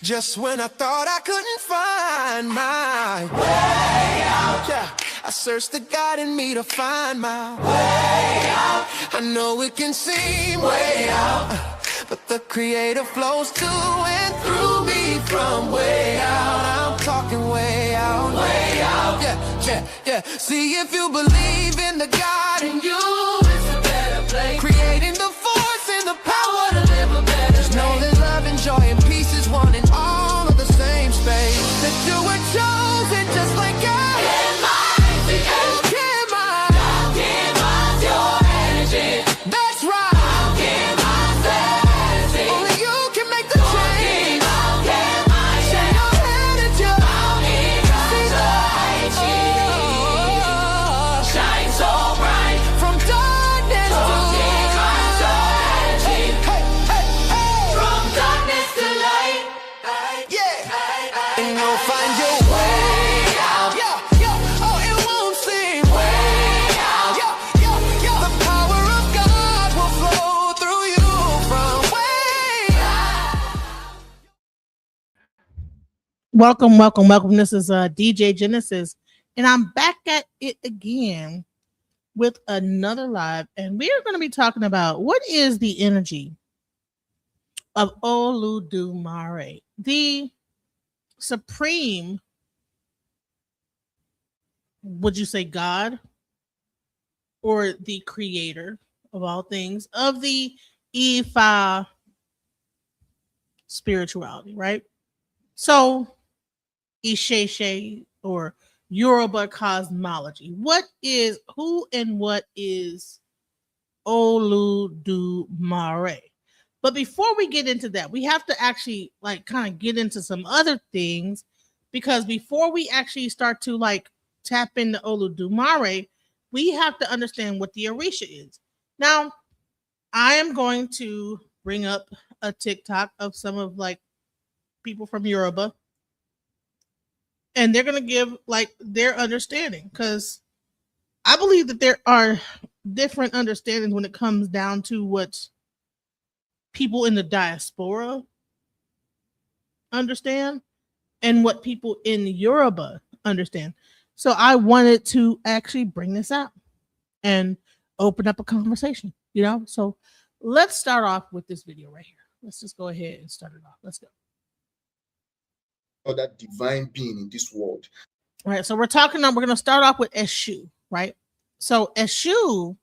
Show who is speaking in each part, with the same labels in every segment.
Speaker 1: Just when I thought I couldn't find my way out, yeah, I searched the God in me to find my way out. I know it can seem way out, but the Creator flows to and through me from way out. I'm talking way out, yeah, yeah, yeah. See, if you believe in the God in you, it's a better place. Creating the force and the power to live a better life. Know that love and joy and peace is one in all of the same space. That you were chosen just like God. Your energy. That's right. Only you can make the change. Shine your head at you. Shine so bright from darkness to light. From darkness to light. Yeah. And you'll find your way out. Yeah. Oh, it won't seem way out. Yeah. The power of God will flow through you from way out.
Speaker 2: Welcome. This is DJ Genesis, and I'm back at it again with another live, and we are going to be talking about what is the energy of Oludumare, the supreme, would you say God, or the creator of all things, of the Ifa spirituality, right? So, Isheshe or Yoruba cosmology. Who and what is Oludumare? But before we get into that, we have to actually kind of get into some other things, because before we actually start to tap into Oludumare, we have to understand what the Orisha is. Now, I am going to bring up a TikTok of some of people from Yoruba, and they're going to give their understanding, because I believe that there are different understandings when it comes down to what people in the diaspora understand and what people in Yoruba understand. So I wanted to actually bring this out and open up a conversation, So let's start off with this video right here. Let's just go ahead and start it off. Let's go.
Speaker 3: Or that divine being in this world.
Speaker 2: All right, so we're going to start off with Eshu, right? So Eshu,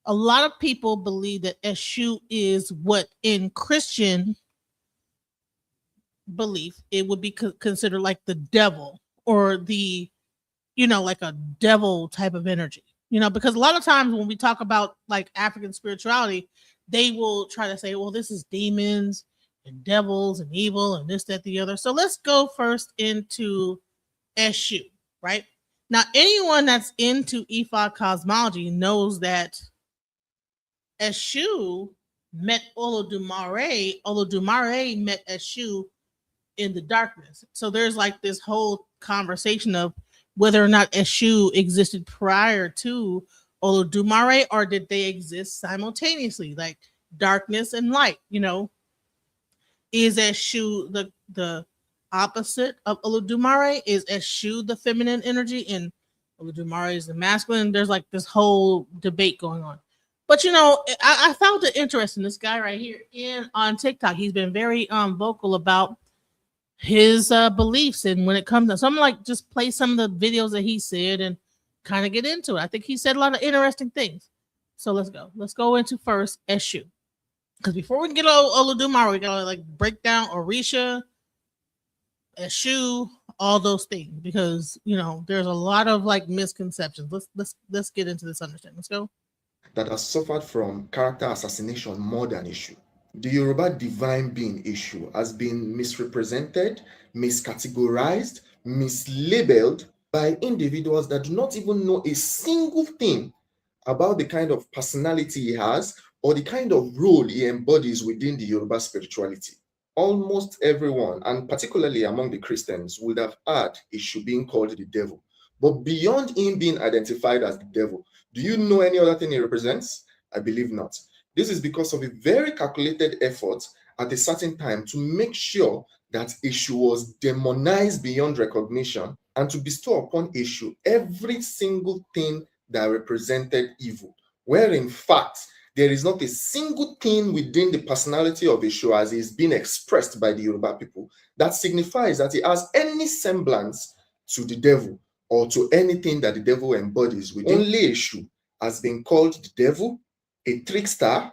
Speaker 2: a lot of people believe that Eshu is what in Christian belief, it would be considered like the devil, or the, like a devil type of energy, because a lot of times when we talk about African spirituality, they will try to say, well, this is demons and devils and evil and this, that, the other. So let's go first into Eshu, right? Now, anyone that's into Ifa cosmology knows that Eshu met Oludumare. Oludumare met Eshu in the darkness. So there's this whole conversation of whether or not Eshu existed prior to Oludumare, or did they exist simultaneously, like darkness and light, Is Eshu the opposite of Oludumare? Is Eshu the feminine energy and Oludumare is the masculine? There's this whole debate going on. But I found it interesting. This guy right here on TikTok, he's been very vocal about his beliefs, and when it comes to, so I'm just play some of the videos that he said and kind of get into it. I think he said a lot of interesting things. So let's go into first Eshu, because before we can get Oludumare, we gotta break down Orisha, Eshu, all those things, because there's a lot of misconceptions. Let's get into this understanding. Let's go.
Speaker 3: That has suffered from character assassination more than Eshu. The Yoruba divine being Eshu has been misrepresented, miscategorized, mislabeled by individuals that do not even know a single thing about the kind of personality he has or the kind of role he embodies within the Yoruba spirituality. Almost everyone, and particularly among the Christians, would have heard Eshu being called the devil. But beyond him being identified as the devil, do you know any other thing he represents? I believe not. This is because of a very calculated effort at a certain time to make sure that Eshu was demonized beyond recognition and to bestow upon Eshu every single thing that represented evil, where in fact there is not a single thing within the personality of Eshu as is being expressed by the Yoruba people that signifies that he has any semblance to the devil or to anything that the devil embodies within. Only Eshu has been called the devil, a trickster,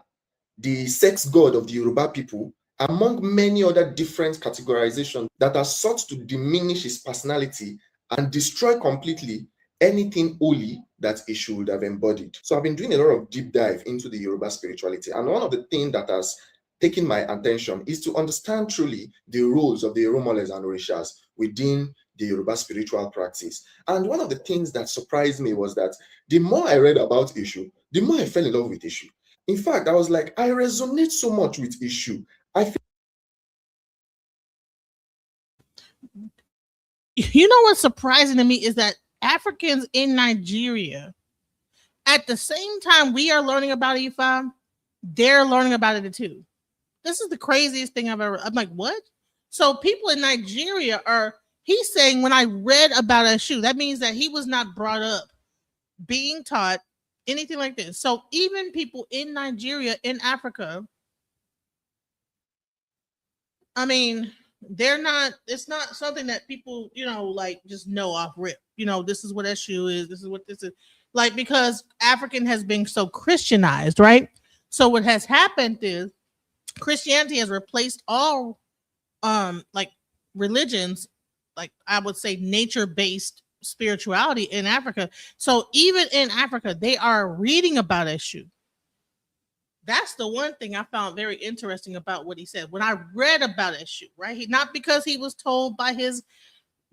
Speaker 3: the sex god of the Yoruba people, among many other different categorizations that are sought to diminish his personality and destroy completely anything holy that he should have embodied. So I've been doing a lot of deep dive into the Yoruba spirituality, and one of the things that has taken my attention is to understand truly the roles of the Eromoles and Orishas within the Yoruba spiritual practice. And one of the things that surprised me was that the more I read about Eshu, the more I fell in love with Eshu. In fact, I was like, I resonate so much with Eshu. I feel
Speaker 2: You know what's surprising to me is that Africans in Nigeria, at the same time we are learning about Ifa, they're learning about it too. This is the craziest thing I've ever. I'm like, what? So people in Nigeria are. He's saying when I read about Eshu, that means that he was not brought up being taught anything like this. So even people in Nigeria, in Africa, I mean, they're not. It's not something that people, like just know off rip. This is what Eshu is. This is what this is. Like, because African has been so Christianized, right? So what has happened is Christianity has replaced all like religions, like I would say nature-based spirituality in Africa. So even in Africa, they are reading about Eshu. That's the one thing I found very interesting about what he said. When I read about Eshu, right? Not because he was told by his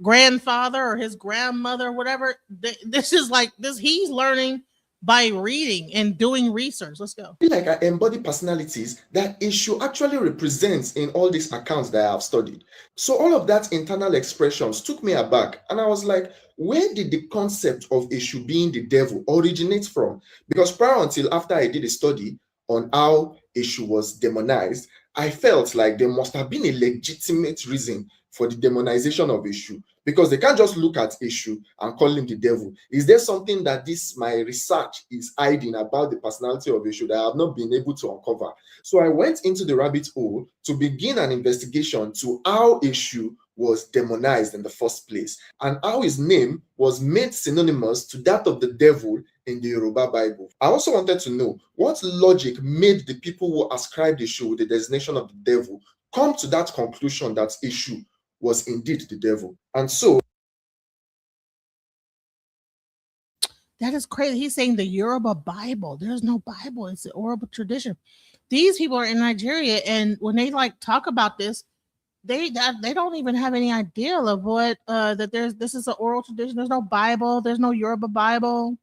Speaker 2: grandfather or his grandmother or whatever. This is like this. He's learning by reading and doing research. Let's go.
Speaker 3: like I embody personalities that Eshu actually represents in all these accounts that I have studied. So all of that internal expressions took me aback, and I was like, where did the concept of Eshu being the devil originate from? Because prior until after I did a study on how Eshu was demonized, I felt like there must have been a legitimate reason for the demonization of Eshu, because they can't just look at Eshu and call him the devil. Is there something that my research is hiding about the personality of Eshu that I have not been able to uncover? So I went into the rabbit hole to begin an investigation to how Eshu was demonized in the first place and how his name was made synonymous to that of the devil in the Yoruba Bible. I also wanted to know what logic made the people who ascribed Eshu with the designation of the devil come to that conclusion that Eshu was indeed the devil. And so
Speaker 2: that is crazy. He's saying the Yoruba Bible. There's no Bible. It's the oral tradition. These people are in Nigeria, and when they like talk about this, they don't even have any idea of what that this is an oral tradition. There's no Bible. There's no Yoruba Bible.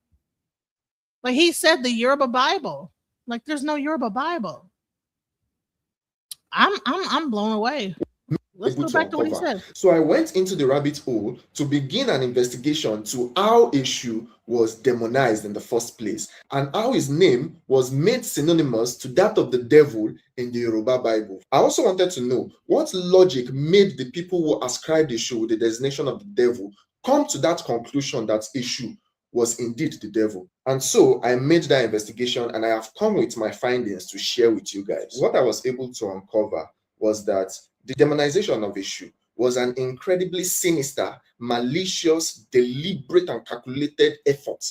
Speaker 2: Like he said, the Yoruba Bible. Like there's no Yoruba Bible. I'm blown away. Let's go back to what he said.
Speaker 3: So I went into the rabbit hole to begin an investigation to how Eshu was demonized in the first place and how his name was made synonymous to that of the devil in the Yoruba Bible. I also wanted to know what logic made the people who ascribed Eshu with the designation of the devil come to that conclusion that Eshu was indeed the devil. And so I made that investigation, and I have come with my findings to share with you guys. What I was able to uncover was that the demonization of Eshu was an incredibly sinister, malicious, deliberate, and calculated effort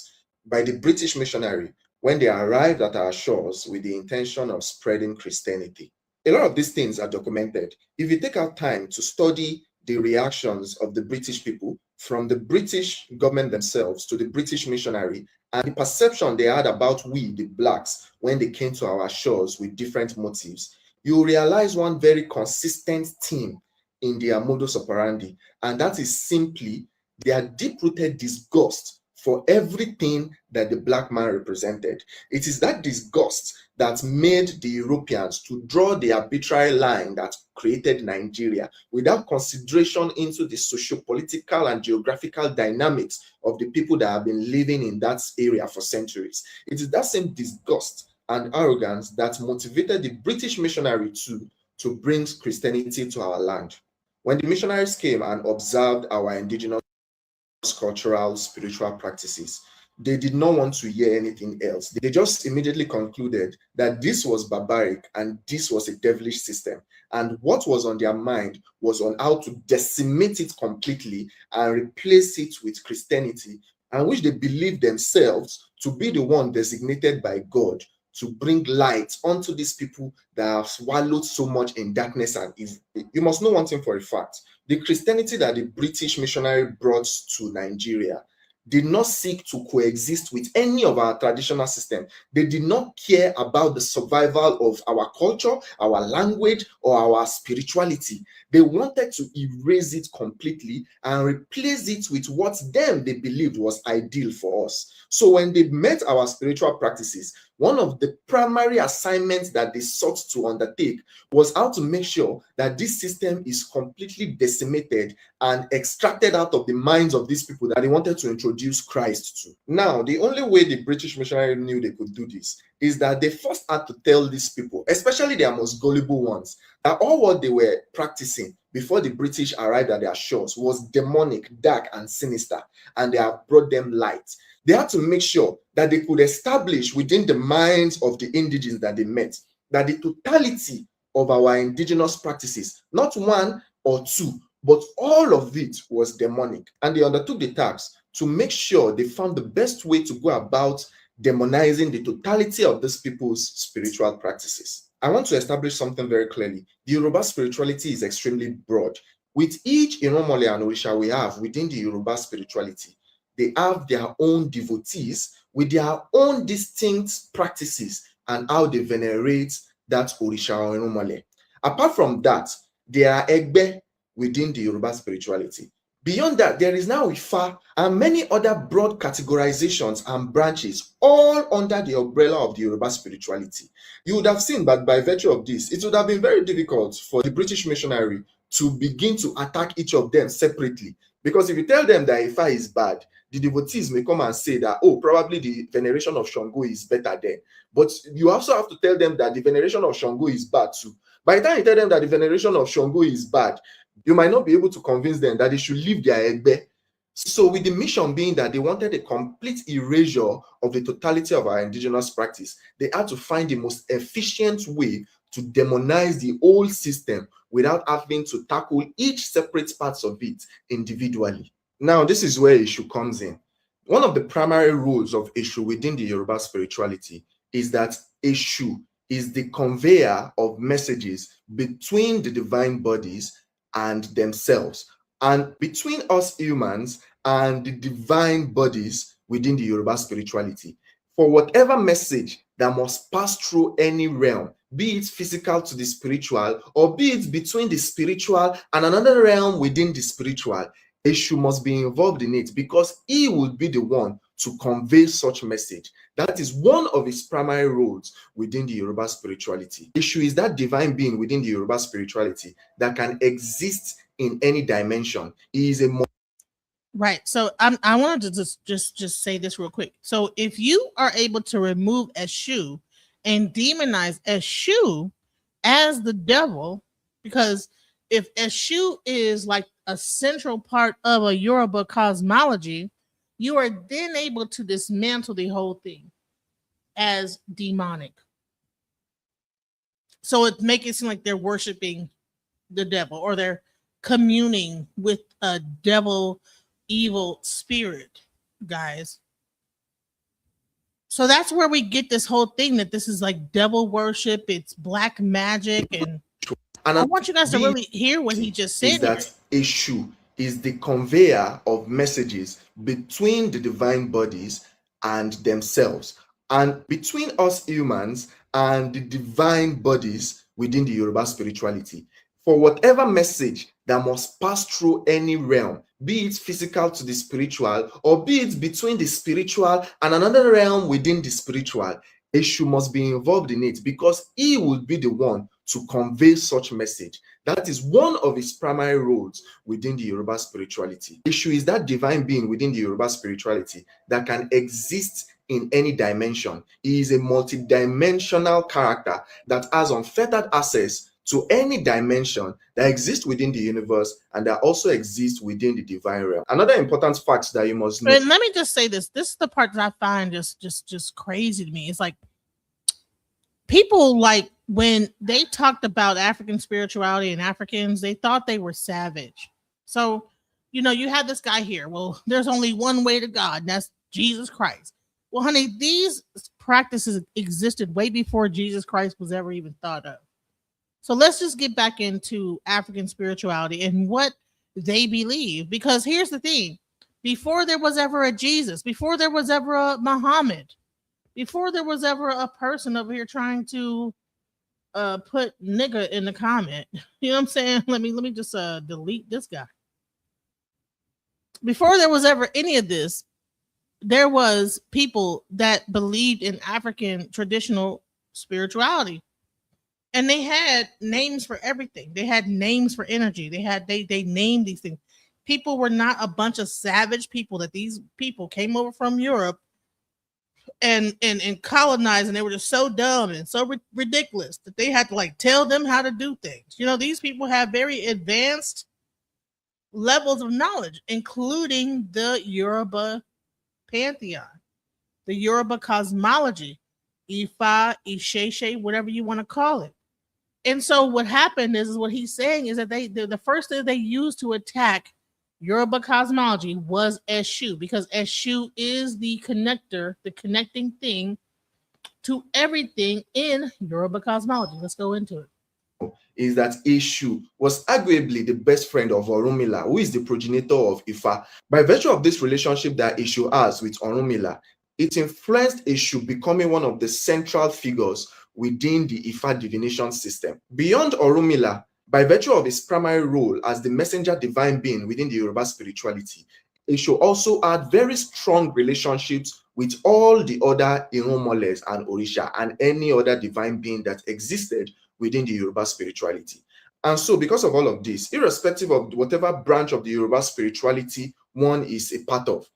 Speaker 3: by the British missionary when they arrived at our shores with the intention of spreading Christianity. A lot of these things are documented. If you take out time to study the reactions of the British people, from the British government themselves to the British missionary, and the perception they had about we, the blacks, when they came to our shores with different motives, you realize one very consistent theme in their modus operandi, and that is simply their deep-rooted disgust for everything that the black man represented. It is that disgust that made the Europeans to draw the arbitrary line that created Nigeria without consideration into the socio-political and geographical dynamics of the people that have been living in that area for centuries. It is that same disgust and arrogance that motivated the British missionary to to bring Christianity to our land. When the missionaries came and observed our indigenous cultural, spiritual practices, they did not want to hear anything else. They just immediately concluded that this was barbaric and this was a devilish system. And what was on their mind was on how to decimate it completely and replace it with Christianity, and which they believed themselves to be the one designated by God to bring light onto these people that have swallowed so much in darkness and evil. You must know one thing for a fact. The Christianity that the British missionary brought to Nigeria did not seek to coexist with any of our traditional system. They did not care about the survival of our culture, our language, or our spirituality. They wanted to erase it completely and replace it with what them they believed was ideal for us. So when they met our spiritual practices, one of the primary assignments that they sought to undertake was how to make sure that this system is completely decimated and extracted out of the minds of these people that they wanted to introduce Christ to. Now, the only way the British missionary knew they could do this is that they first had to tell these people, especially their most gullible ones, that all what they were practicing before the British arrived at their shores was demonic, dark, and sinister, and they have brought them light. They had to make sure that they could establish within the minds of the indigenes that they met that the totality of our indigenous practices, not one or two, but all of it was demonic. And they undertook the task to make sure they found the best way to go about demonizing the totality of these people's spiritual practices. I want to establish something very clearly. The Yoruba spirituality is extremely broad. With each Iromole and Orisha we have within the Yoruba spirituality, they have their own devotees with their own distinct practices and how they venerate that Orisha or Iromole. Apart from that, there are Egbe within the Yoruba spirituality. Beyond that, there is now Ifa and many other broad categorizations and branches, all under the umbrella of the Yoruba spirituality. You would have seen that by virtue of this, it would have been very difficult for the British missionary to begin to attack each of them separately. Because if you tell them that Ifa is bad, the devotees may come and say that, oh, probably the veneration of Shango is better there. But you also have to tell them that the veneration of Shango is bad too. By the time you tell them that the veneration of Shango is bad, you might not be able to convince them that they should leave their Egbe. So with the mission being that they wanted a complete erasure of the totality of our indigenous practice, they had to find the most efficient way to demonize the whole system without having to tackle each separate parts of it individually. Now, this is where Eshu comes in. One of the primary rules of Eshu within the Yoruba spirituality is that Eshu is the conveyor of messages between the divine bodies and themselves, and between us humans and the divine bodies within the Yoruba spirituality. For whatever message that must pass through any realm, be it physical to the spiritual, or be it between the spiritual and another realm within the spiritual, Eshu must be involved in it because he will be the one to convey such message. That is one of his primary roles within the Yoruba spirituality. Eshu is that divine being within the Yoruba spirituality that can exist in any dimension. He is a
Speaker 2: Right. So I wanted to just say this real quick. So if you are able to remove Eshu and demonize Eshu as the devil, because if Eshu is like a central part of a Yoruba cosmology, you are then able to dismantle the whole thing as demonic. So it makes it seem like they're worshiping the devil or they're communing with a devil evil spirit, guys. So that's where we get this whole thing that this is like devil worship, it's black magic, and I want you guys to really hear what he just said.
Speaker 3: Is that Eshu is the conveyor of messages between the divine bodies and themselves, and between us humans and the divine bodies within the Yoruba spirituality. For whatever message that must pass through any realm, be it physical to the spiritual, or be it between the spiritual and another realm within the spiritual, Eshu must be involved in it because he will be the one to convey such message. That is one of his primary roles within the Yoruba spirituality. Eshu is that divine being within the Yoruba spirituality that can exist in any dimension. He is a multidimensional character that has unfettered access to any dimension that exists within the universe and that also exists within the divine realm. Another important fact that you must know.
Speaker 2: And let me just say this. This is the part that I find just crazy to me. It's like people, like, when they talked about African spirituality and Africans, they thought they were savage. So, you had this guy here. Well, there's only one way to God, and that's Jesus Christ. Well, honey, these practices existed way before Jesus Christ was ever even thought of. So let's just get back into African spirituality and what they believe. Because here's the thing: before there was ever a Jesus, before there was ever a Muhammad, before there was ever a person over here trying to put nigga in the comment, you know what I'm saying? Let me just delete this guy. Before there was ever any of this, there was people that believed in African traditional spirituality. And they had names for everything. They had names for energy. They named these things. People were not a bunch of savage people, that these people came over from Europe and colonized, and they were just so dumb and so ridiculous that they had to like tell them how to do things. These people have very advanced levels of knowledge, including the Yoruba pantheon, the Yoruba cosmology, Ifa, Isheshe, whatever you want to call it. And so what happened is what he's saying is that the first thing they used to attack Yoruba cosmology was Eshu, because Eshu is the connector, the connecting thing to everything in Yoruba cosmology. Let's go into it.
Speaker 3: Is that Eshu was arguably the best friend of Orunmila, who is the progenitor of Ifa. By virtue of this relationship that Eshu has with Orunmila, it influenced Eshu becoming one of the central figures within the Ifa divination system. Beyond Orunmila, by virtue of his primary role as the messenger divine being within the Yoruba spirituality, Eshu also had very strong relationships with all the other Irunmoles and Orisha and any other divine being that existed within the Yoruba spirituality. And so because of all of this, irrespective of whatever branch of the Yoruba spirituality one is a part of,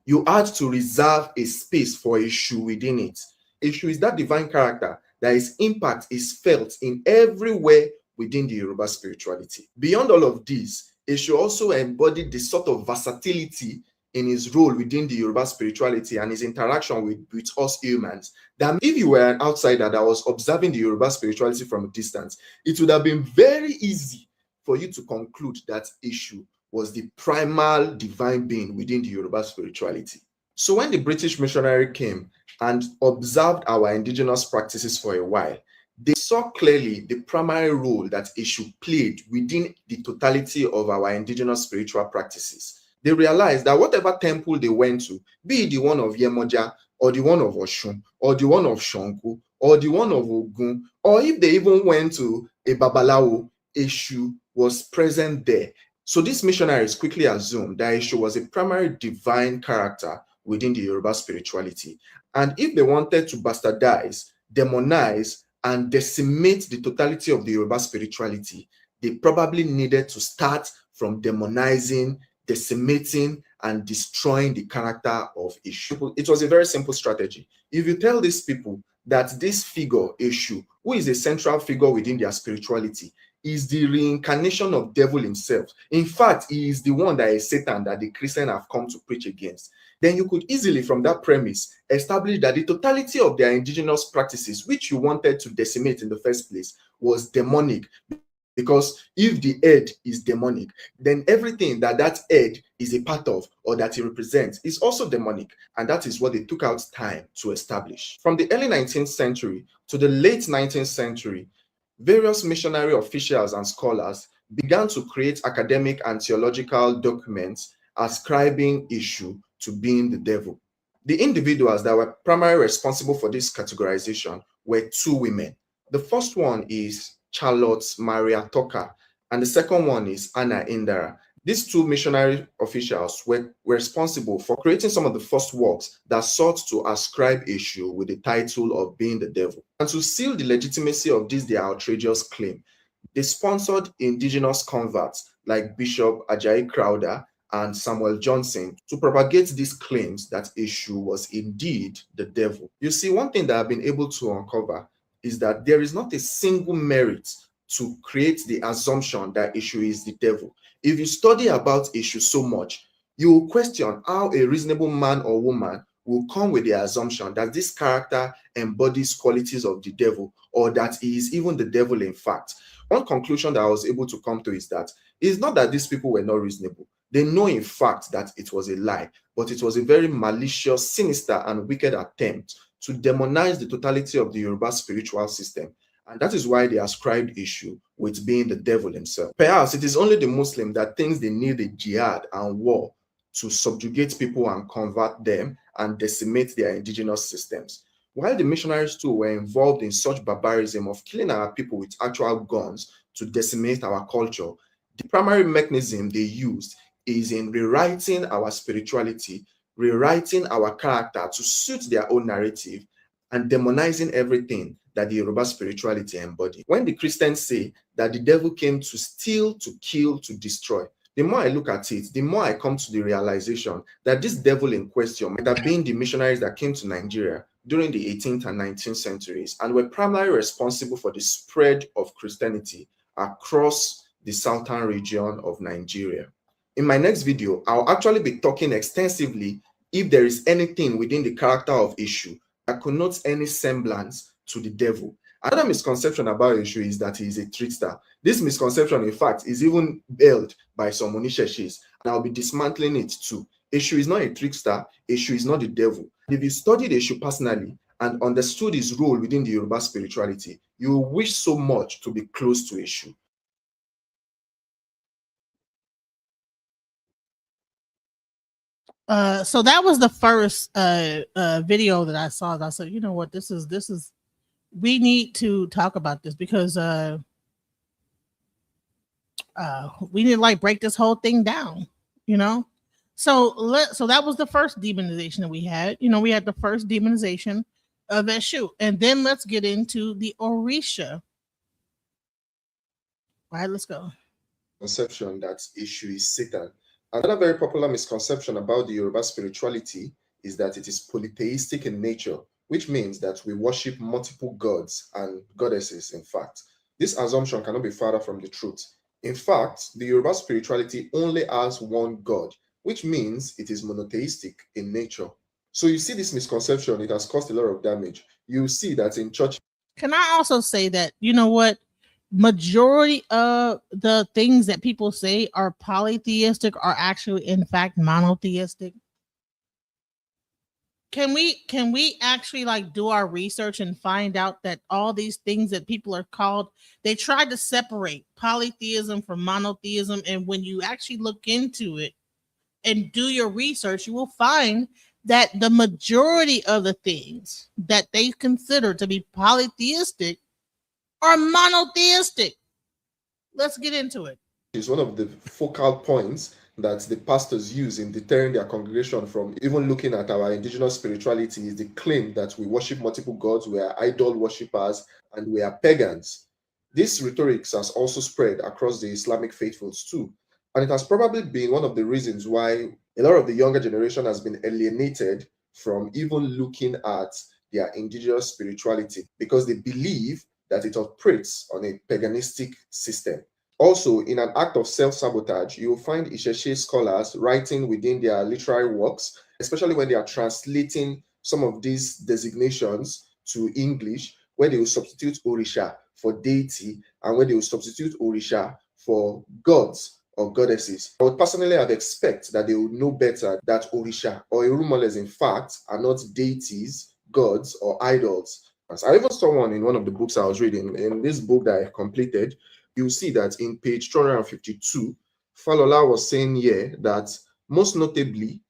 Speaker 3: you had to reserve a space for Eshu within it. Eshu is that divine character that his impact is felt in everywhere within the Yoruba spirituality. Beyond all of this, Eshu also embodied the sort of versatility in his role within the Yoruba spirituality and his interaction with us humans, that if you were an outsider that was observing the Yoruba spirituality from a distance, it would have been very easy for you to conclude that Eshu was the primal divine being within the Yoruba spirituality. So when the British missionary came and observed our indigenous practices for a while, they saw clearly the primary role that Eshu played within the totality of our indigenous spiritual practices. They realized that whatever temple they went to, be it the one of Yemoja, or the one of Oshun, or the one of Shanku, or the one of Ogun, or if they even went to a Babalawo, Eshu was present there. So these missionaries quickly assumed that Eshu was a primary divine character within the Yoruba spirituality. And if they wanted to bastardize, demonize, and decimate the totality of the Yoruba spirituality, they probably needed to start from demonizing, decimating, and destroying the character of Eshu. It was a very simple strategy. If you tell these people that this figure, Eshu, who is a central figure within their spirituality, is the reincarnation of devil himself. In fact, he is the one that is Satan that the Christians have come to preach against. Then you could easily, from that premise, establish that the totality of their indigenous practices, which you wanted to decimate in the first place, was demonic. Because if the head is demonic, then everything that head is a part of or that it represents is also demonic. And that is what they took out time to establish. From the early 19th century to the late 19th century, various missionary officials and scholars began to create academic and theological documents ascribing Eshu to being the devil. The individuals that were primarily responsible for this categorization were two women. The first one is Charlotte Maria Tucker, and the second one is Anna Indara. These two missionary officials were responsible for creating some of the first works that sought to ascribe Eshu with the title of being the devil. And to seal the legitimacy of this their outrageous claim, they sponsored indigenous converts like Bishop Ajayi Crowder and Samuel Johnson to propagate these claims that Eshu was indeed the devil. You see, one thing that I've been able to uncover is that there is not a single merit to create the assumption that Eshu is the devil. If you study about Eshu so much, you will question how a reasonable man or woman will come with the assumption that this character embodies qualities of the devil, or that he is even the devil in fact. One conclusion that I was able to come to is that it's not that these people were not reasonable. They know in fact that it was a lie, but it was a very malicious, sinister, and wicked attempt to demonize the totality of the Yoruba spiritual system. And that is why they ascribed Eshu with being the devil himself. Perhaps it is only the Muslim that thinks they need a jihad and war to subjugate people and convert them and decimate their indigenous systems. While the missionaries too were involved in such barbarism of killing our people with actual guns to decimate our culture, the primary mechanism they used is in rewriting our spirituality, rewriting our character to suit their own narrative, and demonizing everything that the Yoruba spirituality embodies. When the Christians say that the devil came to steal, to kill, to destroy, the more I look at it, the more I come to the realization that this devil in question might have been the missionaries that came to Nigeria during the 18th and 19th centuries and were primarily responsible for the spread of Christianity across the southern region of Nigeria. In my next video, I'll actually be talking extensively if there is anything within the character of Eshu that connotes any semblance to the devil. Another misconception about Eshu is that he is a trickster. This misconception, in fact, is even held by some Onisheshis, and I'll be dismantling it too. Eshu is not a trickster. Eshu is not the devil. If you studied Eshu personally and understood his role within the Yoruba spirituality, you will wish so much to be close to Eshu.
Speaker 2: So that was the first video that I saw. I said, you know what, this is we need to talk about this because we need to like break this whole thing down, you know. So that was the first demonization that we had. You know, we had the first demonization of Eshu, and then let's get into the Orisha. All right, let's go.
Speaker 3: Conception that Eshu is Satan. Another very popular misconception about the Yoruba spirituality is that it is polytheistic in nature, which means that we worship multiple gods and goddesses, in fact. This assumption cannot be further from the truth. In fact, the Yoruba spirituality only has one God, which means it is monotheistic in nature. So you see this misconception, it has caused a lot of damage. You see that in church.
Speaker 2: Can I also say that, you know what? Majority of the things that people say are polytheistic are actually in fact monotheistic. Can we actually like do our research and find out that all these things that people are called, they tried to separate polytheism from monotheism, and when you actually look into it and do your research, you will find that the majority of the things that they consider to be polytheistic are monotheistic. Let's get into it.
Speaker 3: Is one of the focal points that the pastors use in deterring their congregation from even looking at our indigenous spirituality is the claim that we worship multiple gods, we are idol worshippers, and we are pagans. This rhetoric has also spread across the Islamic faithfuls too, and it has probably been one of the reasons why a lot of the younger generation has been alienated from even looking at their indigenous spirituality because they believe that it operates on a paganistic system. Also, in an act of self-sabotage, you will find Isheshe scholars writing within their literary works, especially when they are translating some of these designations to English, where they will substitute Orisha for deity and where they will substitute Orisha for gods or goddesses. I would personally have expected that they would know better that Orisha or Erumoles, in fact, are not deities, gods, or idols. I even saw one in one of the books I was reading. In this book that I completed, you see that in page 252, Falola was saying here that most notably,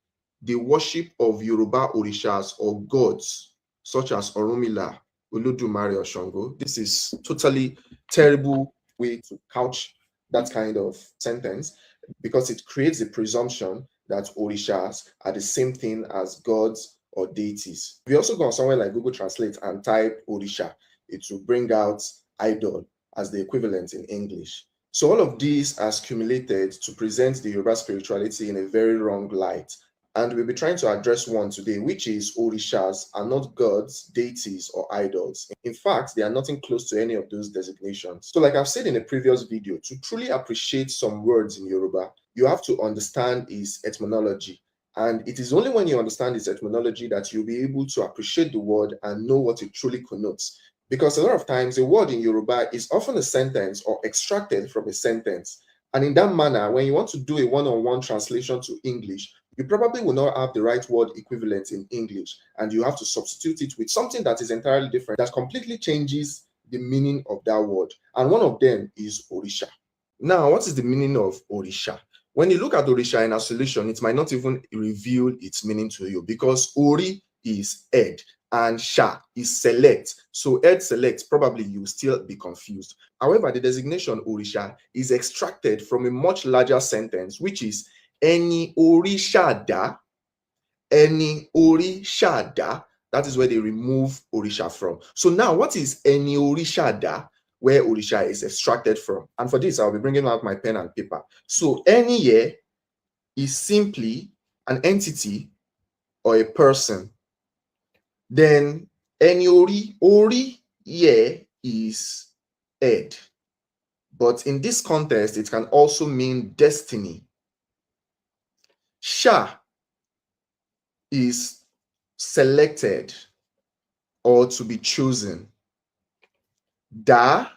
Speaker 3: the worship of Yoruba Orishas or gods, such as Orunmila, Oludumare, or Shango. This is totally terrible way to couch that kind of sentence because it creates a presumption that Orishas are the same thing as gods or deities. If you also go on somewhere like Google Translate and type Orisha, it will bring out idol as the equivalent in English. So all of these has accumulated to present the Yoruba spirituality in a very wrong light. and we'll be trying to address one today, which is Orishas are not gods, deities, or idols. In fact, they are nothing close to any of those designations. So, like I've said in a previous video, to truly appreciate some words in Yoruba, you have to understand its etymology. And it is only when you understand its etymology that you'll be able to appreciate the word and know what it truly connotes. Because a lot of times, a word in Yoruba is often a sentence or extracted from a sentence. And in that manner, when you want to do a one-on-one translation to English, you probably will not have the right word equivalent in English, and you have to substitute it with something that is entirely different, that completely changes the meaning of that word. And one of them is Orisha. Now, what is the meaning of Orisha? When you look at Orisha in isolation, it might not even reveal its meaning to you, because Ori is head and Sha is select. So head select, probably you will still be confused. However, the designation Orisha is extracted from a much larger sentence, which is Eni Orishada, Eni Orishada. That is where they remove Orisha from. So now, what is Eni Orishada, where Orisha is extracted from? And for this, I'll be bringing out my pen and paper. So Eni here is simply an entity or a person. Then Eni Ori here is head. But in this context, it can also mean destiny. Sha is selected or to be chosen. Da,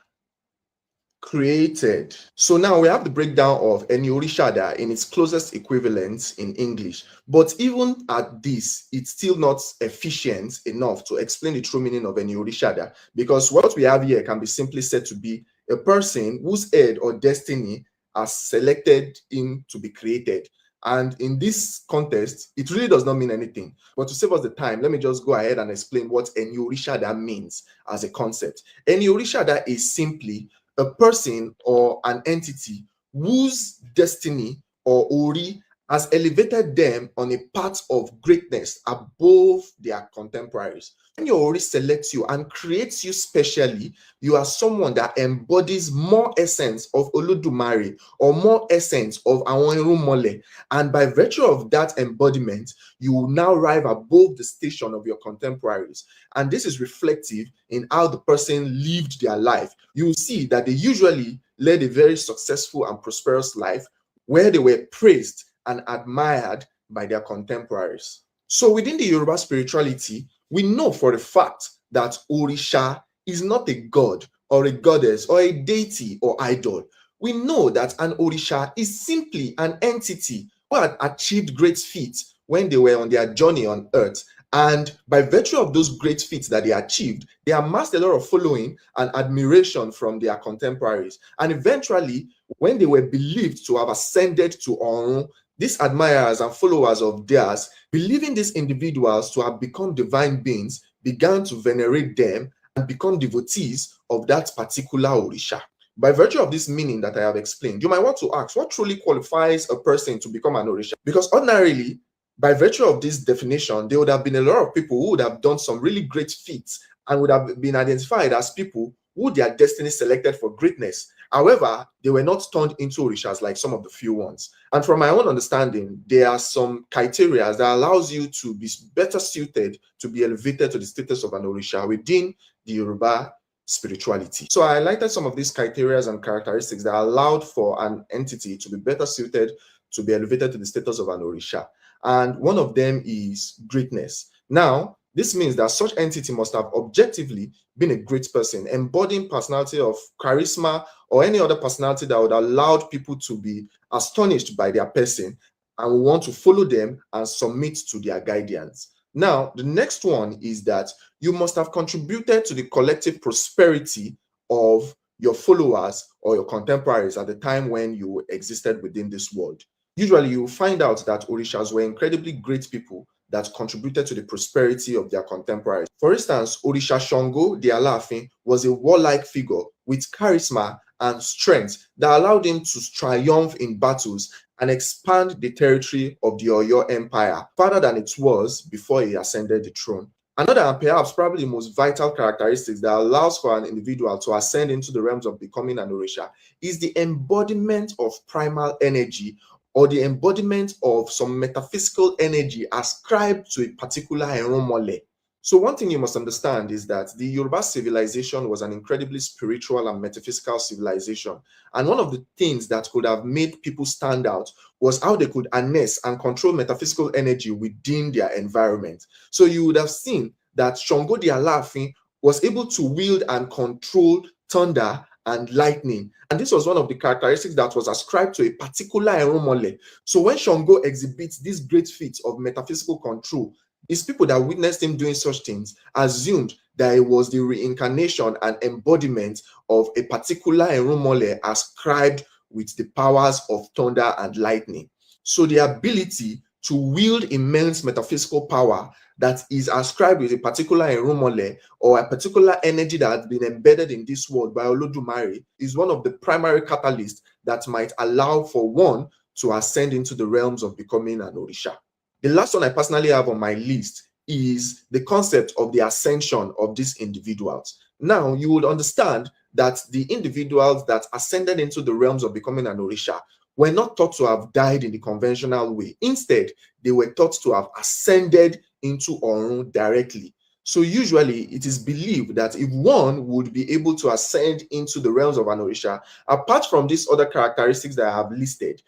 Speaker 3: created. So now we have the breakdown of Eni Orishada in its closest equivalent in English. But even at this, it's still not efficient enough to explain the true meaning of Eni Orishada, because what we have here can be simply said to be a person whose head or destiny has selected him to be created. And in this context, it really does not mean anything. But to save us the time, let me just go ahead and explain what Eni Orishada means as a concept. Eni Orishada is simply a person or an entity whose destiny or Ori has elevated them on a path of greatness above their contemporaries. When your Ori selects you and creates you specially, you are someone that embodies more essence of Oludumare or more essence of Awon Irunmole. And by virtue of that embodiment, you will now rise above the station of your contemporaries. And this is reflective in how the person lived their life. You will see that they usually led a very successful and prosperous life where they were praised and admired by their contemporaries. So within the Yoruba spirituality, we know for a fact that Orisha is not a god or a goddess or a deity or idol. We know that an Orisha is simply an entity who had achieved great feats when they were on their journey on earth. And by virtue of those great feats that they achieved, they amassed a lot of following and admiration from their contemporaries. And eventually, when they were believed to have ascended to Orun, these admirers and followers of theirs, believing these individuals to have become divine beings, began to venerate them and become devotees of that particular Orisha. By virtue of this meaning that I have explained, you might want to ask, what truly qualifies a person to become an Orisha? Because ordinarily, by virtue of this definition, there would have been a lot of people who would have done some really great feats and would have been identified as people who their destiny selected for greatness. However, they were not turned into Orishas like some of the few ones. And from my own understanding, there are some criteria that allows you to be better suited to be elevated to the status of an Orisha within the Yoruba spirituality. So I highlighted some of these criteria and characteristics that allowed for an entity to be better suited to be elevated to the status of an Orisha. And one of them is greatness. Now, this means that such entity must have objectively been a great person, embodying personality of charisma or any other personality that would allow people to be astonished by their person and want to follow them and submit to their guidance. Now, the next one is that you must have contributed to the collective prosperity of your followers or your contemporaries at the time when you existed within this world. Usually, you will find out that Orishas were incredibly great people that contributed to the prosperity of their contemporaries. For instance, Orisha Shango, the Alaafin, was a warlike figure with charisma and strength that allowed him to triumph in battles and expand the territory of the Oyo Empire farther than it was before he ascended the throne. Another and perhaps probably the most vital characteristics that allows for an individual to ascend into the realms of becoming an Orisha is the embodiment of primal energy or the embodiment of some metaphysical energy ascribed to a particular eromole. So one thing you must understand is that the Yoruba civilization was an incredibly spiritual and metaphysical civilization. And one of the things that could have made people stand out was how they could harness and control metaphysical energy within their environment. So you would have seen that Shango the Alaafin was able to wield and control thunder and lightning. And this was one of the characteristics that was ascribed to a particular eromole. So when Shango exhibits these great feats of metaphysical control, these people that witnessed him doing such things assumed that it was the reincarnation and embodiment of a particular eromole ascribed with the powers of thunder and lightning. So the ability to wield immense metaphysical power that is ascribed with a particular eromole or a particular energy that has been embedded in this world by Oludumare is one of the primary catalysts that might allow for one to ascend into the realms of becoming an Orisha. The last one I personally have on my list is the concept of the ascension of these individuals. Now, you would understand that the individuals that ascended into the realms of becoming an Orisha were not thought to have died in the conventional way. Instead, they were thought to have ascended into Orun directly. So usually it is believed that if one would be able to ascend into the realms of an Orisha, apart from these other characteristics that I have listed,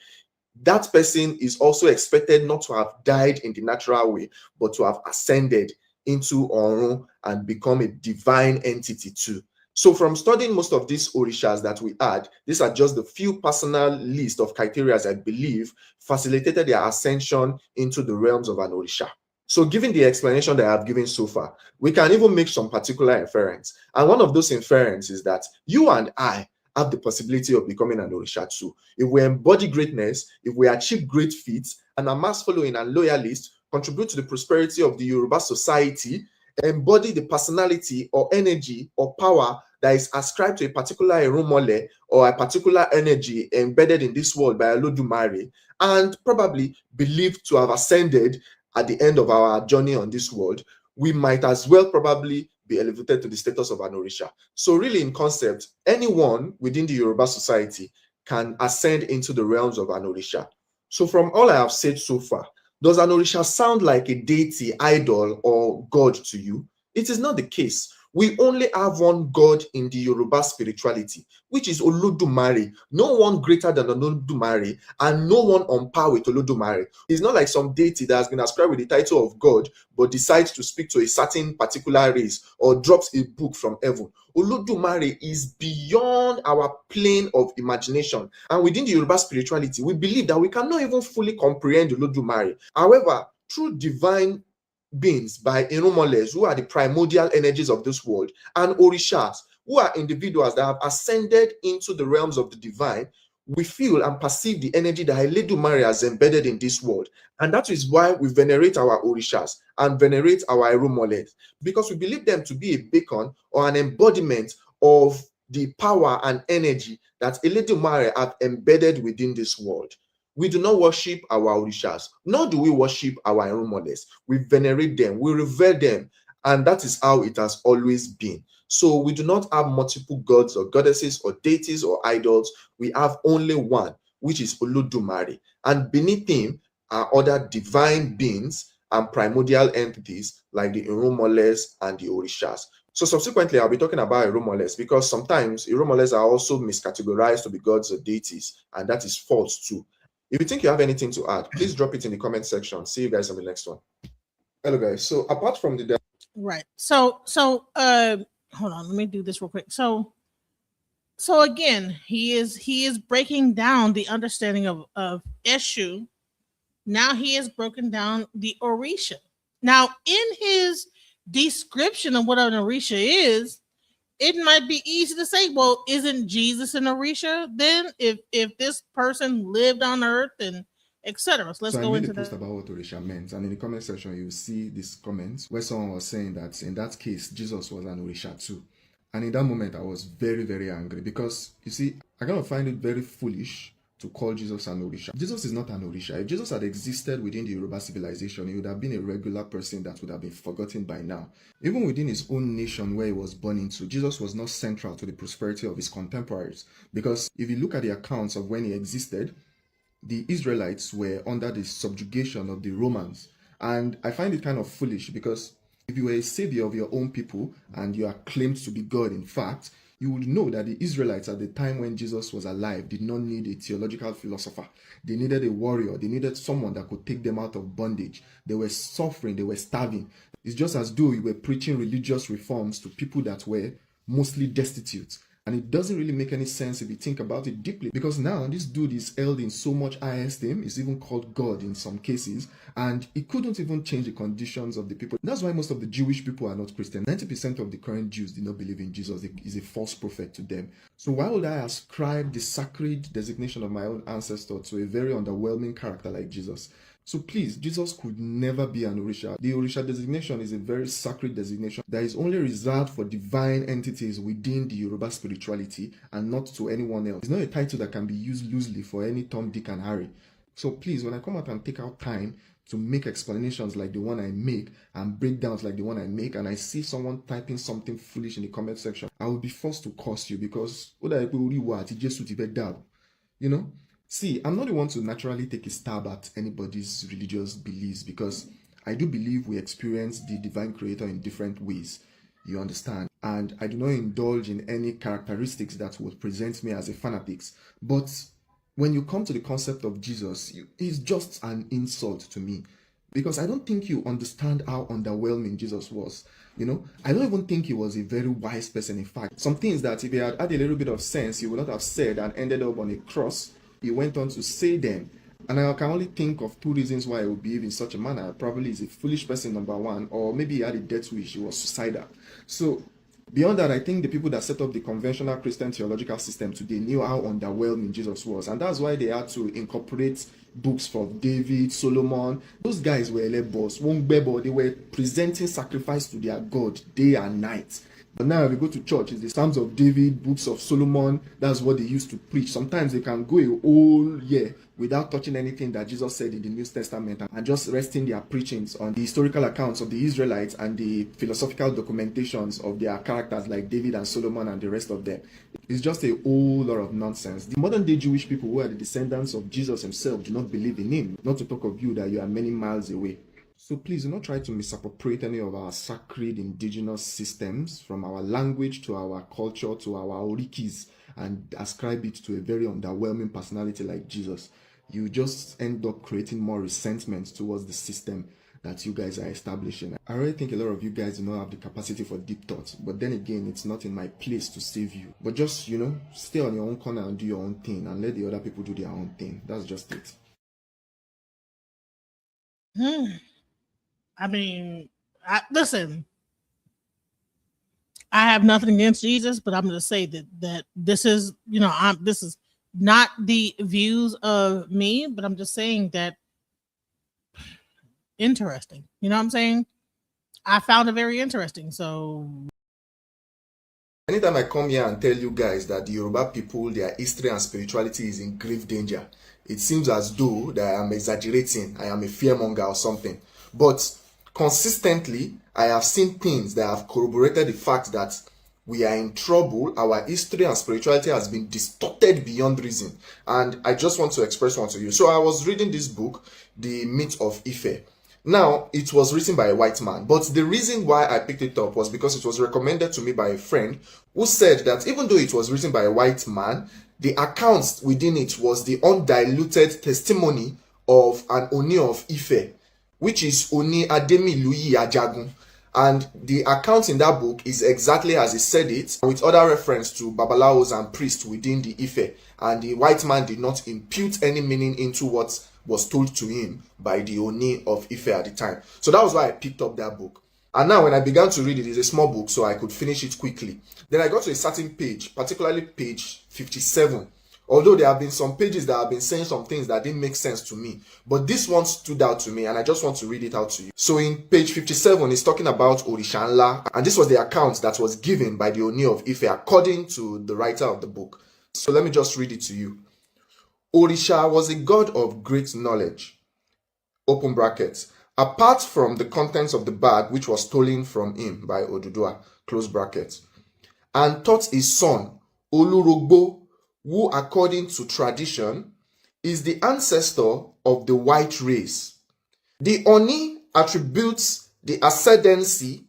Speaker 3: that person is also expected not to have died in the natural way, but to have ascended into Orun and become a divine entity too. So from studying most of these Orishas that we had, these are just the few personal list of criteria I believe facilitated their ascension into the realms of an Orisha. So given the explanation that I have given so far, we can even make some particular inference. And one of those inferences is that you and I have the possibility of becoming an Orisha too. If we embody greatness, if we achieve great feats, and amass following and loyalists, contribute to the prosperity of the Yoruba society, embody the personality or energy or power that is ascribed to a particular eromole or a particular energy embedded in this world by Oludumare, and probably believed to have ascended at the end of our journey on this world, we might as well probably be elevated to the status of an Orisha. So really in concept, anyone within the Yoruba society can ascend into the realms of an Orisha. So from all I have said so far, does an Orisha sound like a deity, idol, or god to you? It is not the case. We only have one God in the Yoruba spirituality, which is Oludumare. No one greater than Oludumare, and no one on par with Oludumare. It's not like some deity that has been ascribed with the title of God, but decides to speak to a certain particular race or drops a book from heaven. Oludumare is beyond our plane of imagination. And within the Yoruba spirituality, we believe that we cannot even fully comprehend Oludumare. However, through divine beings by Erumoles, who are the primordial energies of this world, and Orishas, who are individuals that have ascended into the realms of the divine, we feel and perceive the energy that Oludumare has embedded in this world. And that is why we venerate our Orishas and venerate our Erumoles, because we believe them to be a beacon or an embodiment of the power and energy that Oludumare have embedded within this world. We do not worship our Orishas, nor do we worship our Erumoles. We venerate them, we revere them, and that is how it has always been. So we do not have multiple gods or goddesses or deities or idols. We have only one, which is Oludumare. And beneath him are other divine beings and primordial entities like the Erumoles and the Orishas. So subsequently, I'll be talking about Erumoles because sometimes Erumoles are also miscategorized to be gods or deities, and that is false too. If you think you have anything to add, please drop it in the comment section. See you guys on the next one. Hello, guys. So apart from the
Speaker 2: right. So hold on, let me do this real quick. So again, he is breaking down the understanding of Eshu. Now he has broken down the Orisha. Now, in his description of what an Orisha is, it might be easy to say, well, isn't Jesus an Orisha then? If this person lived on earth and etc. So let's go into that.
Speaker 3: I made a post about what Orisha meant, and in the comment section you see these comments where someone was saying that in that case Jesus was an Orisha too. And in that moment I was very, very angry because you see, I kind of find it very foolish to call Jesus an Orisha. Jesus is not an Orisha. If Jesus had existed within the Yoruba civilization, he would have been a regular person that would have been forgotten by now. Even within his own nation where he was born into, Jesus was not central to the prosperity of his contemporaries. Because if you look at the accounts of when he existed, the Israelites were under the subjugation of the Romans. And I find it kind of foolish because if you were a savior of your own people and you are claimed to be God, in fact, you would know that the Israelites at the time when Jesus was alive did not need a theological philosopher. They needed a warrior. They needed someone that could take them out of bondage. They were suffering. They were starving. It's just as though you were preaching religious reforms to people that were mostly destitute. And it doesn't really make any sense if you think about it deeply, because now this dude is held in so much high esteem, is even called God in some cases, and he couldn't even change the conditions of the people. That's why most of the Jewish people are not Christian. 90% of the current Jews do not believe in Jesus. He is a false prophet to them. So why would I ascribe the sacred designation of my own ancestor to a very underwhelming character like Jesus? So please, Jesus could never be an Orisha. The Orisha designation is a very sacred designation that is only reserved for divine entities within the Yoruba spirituality and not to anyone else. It's not a title that can be used loosely for any Tom, Dick, and Harry. So please, when I come out and take out time to make explanations like the one I make and breakdowns like the one I make, and I see someone typing something foolish in the comment section, I will be forced to curse you because you know. See, I'm not the one to naturally take a stab at anybody's religious beliefs because I do believe we experience the divine creator in different ways. You understand? And I do not indulge in any characteristics that would present me as a fanatic. But when you come to the concept of Jesus, he's just an insult to me. Because I don't think you understand how underwhelming Jesus was. I don't even think he was a very wise person. In fact, some things that if he had had a little bit of sense, he would not have said and ended up on a cross. He went on to say them. And I can only think of two reasons why he would behave in such a manner. Probably he's a foolish person, number one, or maybe he had a death wish, he was suicidal. So beyond that, I think the people that set up the conventional Christian theological system today knew how underwhelming Jesus was. And that's why they had to incorporate books from David, Solomon. Those guys were elebos, they were presenting sacrifice to their God day and night. But now if you go to church, it's the Psalms of David, books of Solomon. That's what they used to preach. Sometimes they can go a whole year without touching anything that Jesus said in the New Testament and just resting their preachings on the historical accounts of the Israelites and the philosophical documentations of their characters like David and Solomon and the rest of them. It's just a whole lot of nonsense. The modern day Jewish people who are the descendants of Jesus himself do not believe in him, not to talk of you that you are many miles away. So please do not try to misappropriate any of our sacred indigenous systems, from our language to our culture to our orikis, and ascribe it to a very underwhelming personality like Jesus. You just end up creating more resentment towards the system that you guys are establishing. I really think a lot of you guys do not have the capacity for deep thoughts, but then again, it's not in my place to save you. But just, stay on your own corner and do your own thing and let the other people do their own thing. That's just it.
Speaker 2: I mean, listen, I have nothing against Jesus, but I'm going to say that this is, this is not the views of me, but I'm just saying that interesting. You know what I'm saying? I found it very interesting. So
Speaker 3: anytime I come here and tell you guys that the Yoruba people, their history and spirituality is in grave danger, it seems as though that I am exaggerating, I am a fearmonger or something. But consistently, I have seen things that have corroborated the fact that we are in trouble. Our history and spirituality has been distorted beyond reason. And I just want to express one to you. So I was reading this book, The Myth of Ife. Now, it was written by a white man, but the reason why I picked it up was because it was recommended to me by a friend who said that even though it was written by a white man, the accounts within it was the undiluted testimony of an Oni of Ife, which is Oni Ademiluyi Ajagun. And the account in that book is exactly as he said it, with other reference to babalawos and priests within the Ife. And the white man did not impute any meaning into what was told to him by the Oni of Ife at the time. So that was why I picked up that book. And now when I began to read it, it's a small book, so I could finish it quickly. Then I got to a certain page, particularly page 57. Although there have been some pages that have been saying some things that didn't make sense to me. But this one stood out to me and I just want to read it out to you. So in page 57, it's talking about Orishanla. And this was the account that was given by the Oni of Ife according to the writer of the book. So let me just read it to you. Orisha was a god of great knowledge, open brackets, apart from the contents of the bag which was stolen from him by Odudua, close brackets, and taught his son, Olurogbo, who according to tradition is the ancestor of the white race. The Oni attributes the ascendancy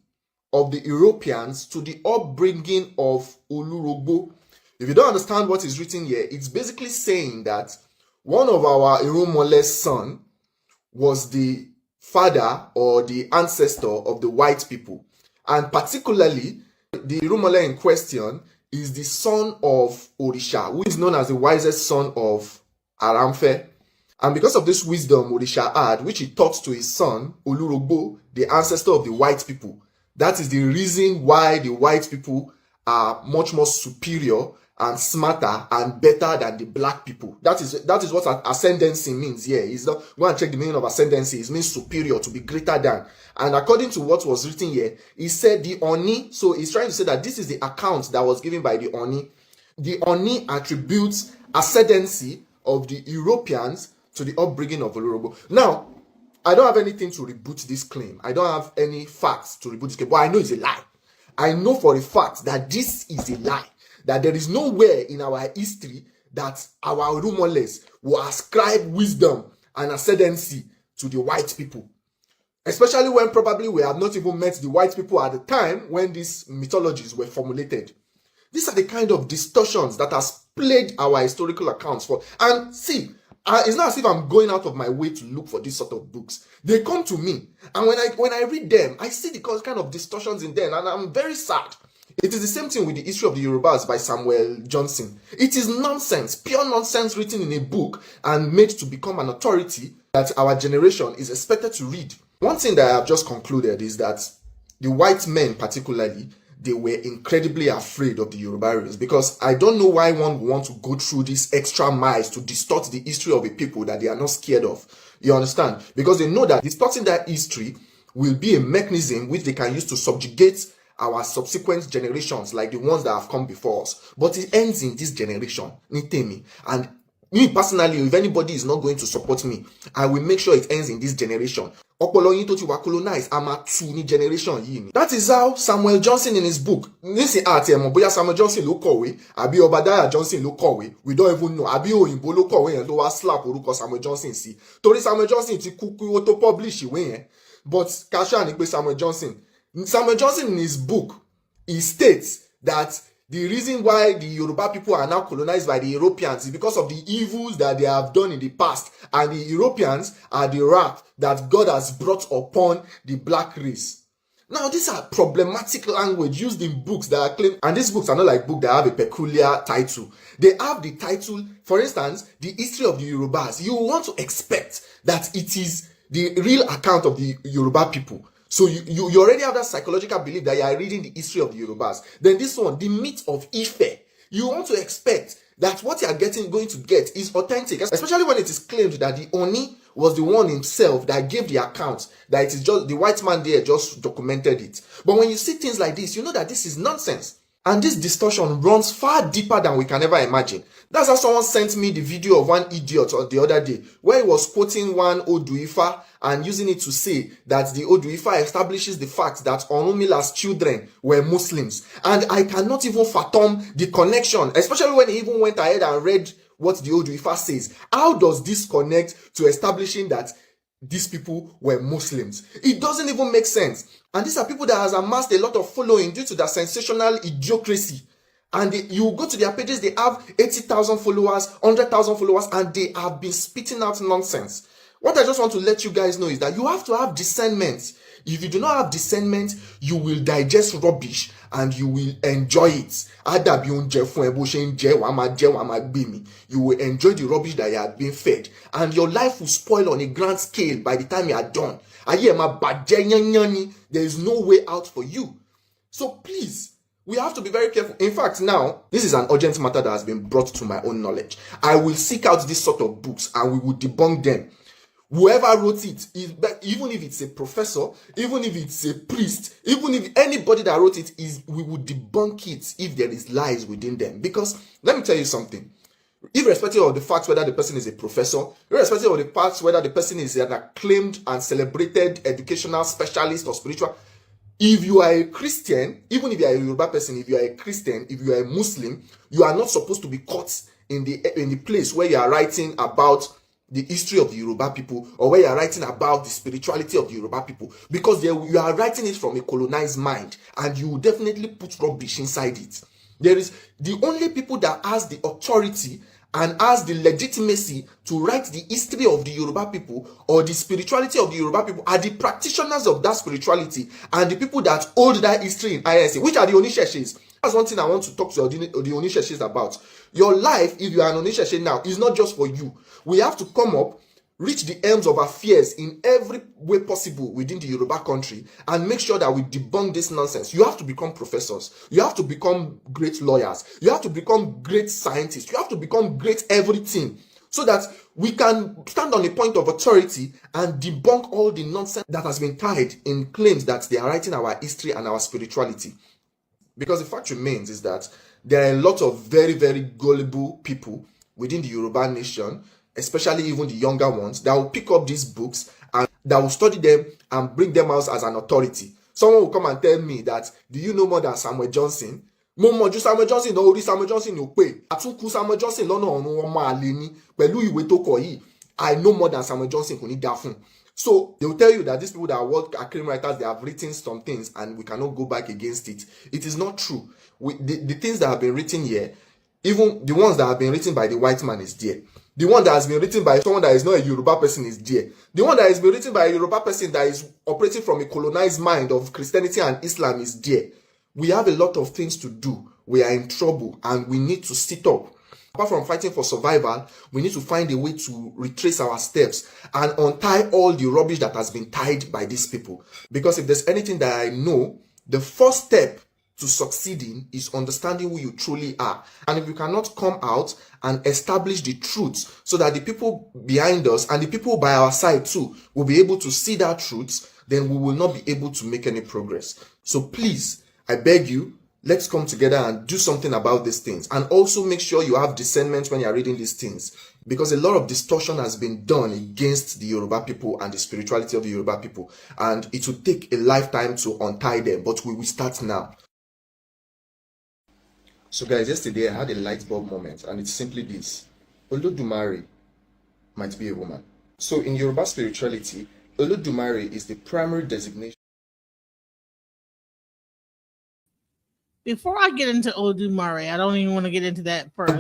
Speaker 3: of the Europeans to the upbringing of Olurogbo. If you don't understand what is written here, it's basically saying that one of our Irumole's son was the father or the ancestor of the white people. And particularly, the Irumole in question is the son of Orisha, who is known as the wisest son of Aramfe. And because of this wisdom Orisha had, which he taught to his son, Olurogbo, the ancestor of the white people, that is the reason why the white people are much more superior and smarter and better than the black people. That is what ascendancy means here. Go and check the meaning of ascendancy. It means superior, to be greater than. And according to what was written here, he said the Oni, so he's trying to say that this is the account that was given by the Oni. The Oni attributes ascendancy of the Europeans to the upbringing of Olurogbo. Now, I don't have anything to rebut this claim. I don't have any facts to rebut this claim, but I know it's a lie. I know for a fact that this is a lie. That there is nowhere in our history that our Rumoles will ascribe wisdom and ascendancy to the white people. Especially when probably we have not even met the white people at the time when these mythologies were formulated. These are the kind of distortions that has plagued our historical accounts for. And see, it's not as if I'm going out of my way to look for these sort of books. They come to me, and when I read them, I see the kind of distortions in them, and I'm very sad. It is the same thing with the history of the Yorubas by Samuel Johnson. It is nonsense, pure nonsense written in a book and made to become an authority that our generation is expected to read. One thing that I have just concluded is that the white men particularly, they were incredibly afraid of the Yoruba race, because I don't know why one would want to go through these extra miles to distort the history of a people that they are not scared of. You understand? Because they know that distorting that history will be a mechanism which they can use to subjugate our subsequent generations, like the ones that have come before us. But it ends in this generation, Nitemi. And me personally, if anybody is not going to support me, I will make sure it ends in this generation. That is how Samuel Johnson in his book, Samuel Johnson ló kọ̀wé, àbí Obadiah Johnson ló kọ̀wé, we don't even know, àbí òyìnbó ló kọ̀wé yẹn ló wá slap orúkọ Samuel Johnson sí. Torí Samuel Johnson ti kú kí ó tó publish ìwé yẹn. But kasha ni pé Samuel Johnson in his book, he states that the reason why the Yoruba people are now colonized by the Europeans is because of the evils that they have done in the past. And the Europeans are the wrath that God has brought upon the black race. Now, these are problematic language used in books that are claimed, and these books are not like books that have a peculiar title. They have the title, for instance, The History of the Yorubas. You want to expect that it is the real account of the Yoruba people. So you already have that psychological belief that you are reading the history of the Yorubas. Then this one, the myth of Ife. You want to expect that what you are going to get is authentic, especially when it is claimed that the Oni was the one himself that gave the account, that it is just the white man there just documented it. But when you see things like this, you know that this is nonsense. And this distortion runs far deeper than we can ever imagine. That's how someone sent me the video of one idiot the other day, where he was quoting one Oduifa and using it to say that the Oduifa establishes the fact that Onumila's children were Muslims. And I cannot even fathom the connection, especially when he even went ahead and read what the Oduifa says. How does this connect to establishing that these people were Muslims? It doesn't even make sense. And these are people that has amassed a lot of following due to their sensational idiocracy. And you go to their pages, they have 80,000 followers, 100,000 followers, and they have been spitting out nonsense. What I just want to let you guys know is that you have to have discernment. If you do not have discernment, you will digest rubbish and you will enjoy it. You will enjoy the rubbish that you are being fed. And your life will spoil on a grand scale by the time you are done. There is no way out for you. So please, we have to be very careful. In fact, now, this is an urgent matter that has been brought to my own knowledge. I will seek out this sort of books and we will debunk them. Whoever wrote it, even if it's a professor, even if it's a priest, even if anybody that wrote it, we will debunk it if there is lies within them. Because let me tell you something. Irrespective of the fact whether the person is a professor, irrespective of the fact whether the person is an acclaimed and celebrated educational specialist or spiritual, if you are a Christian, even if you are a Yoruba person, if you are a Christian, if you are a Muslim, you are not supposed to be caught in the place where you are writing about the history of the Yoruba people, or where you are writing about the spirituality of the Yoruba people, because you are writing it from a colonized mind, and you will definitely put rubbish inside it. There is the only people that has the authority and has the legitimacy to write the history of the Yoruba people or the spirituality of the Yoruba people are the practitioners of that spirituality and the people that hold that history in ISA, which are the Onisheshis. That's one thing I want to talk to the Onisheshis about. Your life, if you are an Onisheshe now, is not just for you. We have to come up, reach the ends of affairs in every way possible within the Yoruba country and make sure that we debunk this nonsense. You have to become professors. You have to become great lawyers. You have to become great scientists. You have to become great everything so that we can stand on a point of authority and debunk all the nonsense that has been tied in claims that they are writing our history and our spirituality. Because the fact remains is that there are a lot of very, very gullible people within the Yoruba nation, especially even the younger ones, that will pick up these books and that will study them and bring them out as an authority. Someone will come and tell me that, do you know more than Samuel Johnson? Mo mọ̀ ju Samuel Johnson lọ, orí Samuel Johnson ò pé. Àtúnkù Samuel Johnson lọ́nà ọ̀run ọmọ àlè ni pẹ̀lú ìwé tó kọ yìí. I know more than Samuel Johnson kò ní dá fún. So they will tell you that these people that work as crime writers, they have written some things and we cannot go back against it. It is not true. The things that have been written here, even the ones that have been written by the white man is there. The one that has been written by someone that is not a Yoruba person is there. The one that has been written by a Yoruba person that is operating from a colonized mind of Christianity and Islam is there. We have a lot of things to do. We are in trouble and we need to sit up. Apart from fighting for survival, we need to find a way to retrace our steps and untie all the rubbish that has been tied by these people. Because if there's anything that I know, the first step to succeeding is understanding who you truly are. And if you cannot come out and establish the truth so that the people behind us and the people by our side too will be able to see that truth, then we will not be able to make any progress. So please, I beg you, let's come together and do something about these things. And also make sure you have discernment when you're reading these things. Because a lot of distortion has been done against the Yoruba people and the spirituality of the Yoruba people. And it will take a lifetime to untie them. But we will start now. So guys, yesterday I had a light bulb moment. And it's simply this. Oludumare might be a woman. So in Yoruba spirituality, Oludumare is the primary designation.
Speaker 2: Before I get into Oludumare, I don't even want to get into that first.